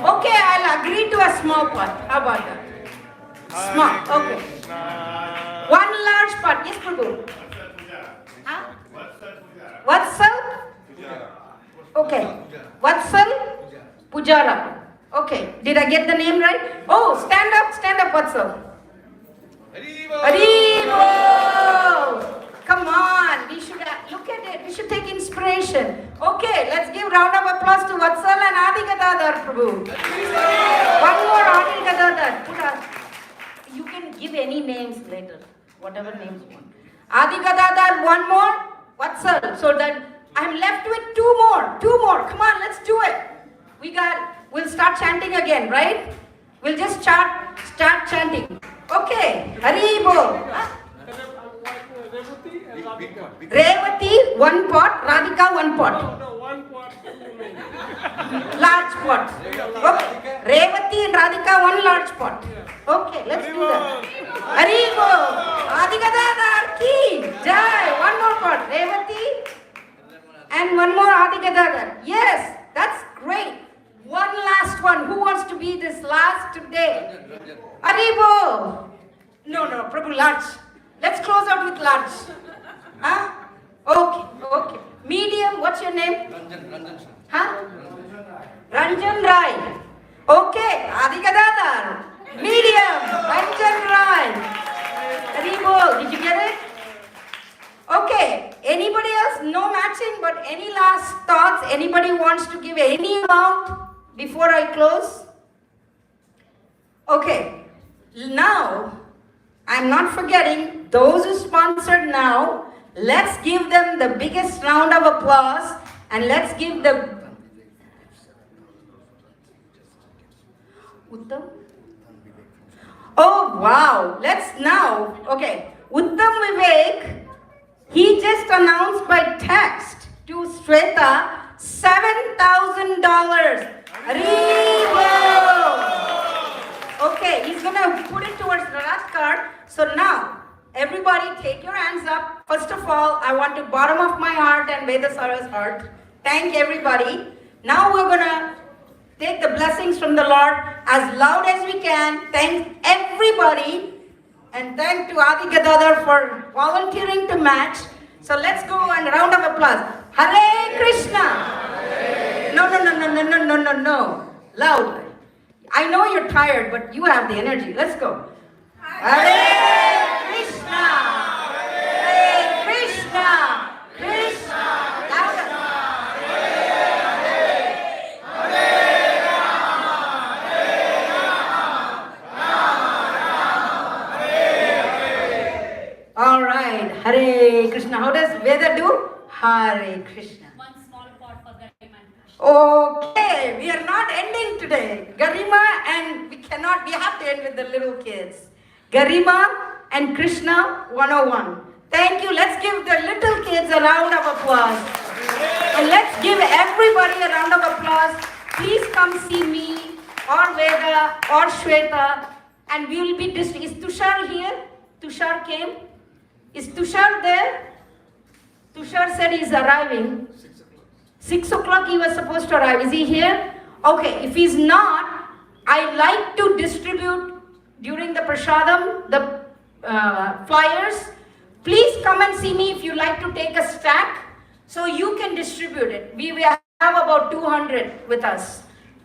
Okay, I'll agree to a small part. How about that? Small, okay. 1 large part. Yes, Prabhu. Huh? Vatsal? Okay. Vatsal? Pujara. Okay. Did I get the name right? Oh, stand up, Vatsal. Haribo! Come on, we should look at it. We should take inspiration. Okay, let's give round of applause to Vatsal and Adi Gadadhar, Prabhu. 1 more Adi Gadadhar. You can give any names later, whatever names you want. Adi Gadadhar, 1 more. Vatsal. So that I'm left with 2 more. 2 more. Come on, let's do it. We'll start chanting again, right? We'll just start chanting. Okay, Haribo. Revati, 1 pot, Radhika, 1 pot. No, 1 pot. Large pot. Okay. Revati and Radhika, 1 large pot. Okay, let's do that. Haribo, Adi Gadadhar ki jai. 1 more pot, Revati, and 1 more Adi Gadadhar. Yes, that's great. 1 last one. Who wants to be this last today? Haribo. No, Prabhu, large. Let's close out with large. Huh? Okay. Medium, what's your name? Ranjan. Huh? Ranjan Rai. Okay, Adi Gadadhar. Medium, Ranjan Rai. Haribo, did you get it? Okay, anybody else? No matching, but any last thoughts? Anybody wants to give any amount before I close? Okay, now, I'm not forgetting those who sponsored now. Let's give them the biggest round of applause and let's give the Uttam? Oh wow, let's now, okay, Uttam Vivek, he just announced by text to Shweta $7,000. Okay, he's gonna put it towards the last card. So now, everybody take your hands up. First of all, I want to bottom of my heart and Vedasara's heart. Thank everybody. Now we're gonna take the blessings from the Lord as loud as we can. Thank everybody. And thank to Adi Gadadhar for volunteering to match. So let's go and round of applause. Hare Krishna. No. Loud. I know you're tired, but you have the energy. Let's go. Hare Krishna. Hare Krishna. Krishna. Louder. All right. Hare Krishna. How does Veda do? Hare Krishna. One small pot for Garima and Krishna. Okay, we are not ending today. Garima and we have to end with the little kids. Garima and Krishna 101. Thank you. Let's give the little kids a round of applause. And let's give everybody a round of applause. Please come see me or Veda or Shweta and we will be is Tushar here? Tushar came? Is Tushar there? Tushar said he's arriving. 6 o'clock he was supposed to arrive. Is he here? Okay, if he's not, I like to distribute during the prasadam, the flyers. Please come and see me if you like to take a stack so you can distribute it. We have about 200 with us.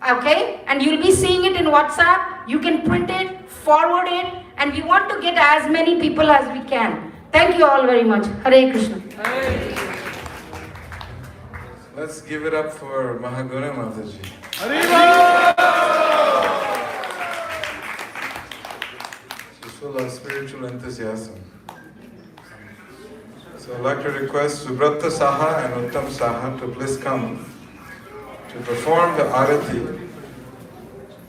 Okay? And you'll be seeing it in WhatsApp. You can print it, forward it, and we want to get as many people as we can. Thank you all very much. Hare Krishna. Let's give it up for Mahaguna Mataji. She's full of spiritual enthusiasm. So I'd like to request Subrata Saha and Uttam Saha to please come to perform the Arati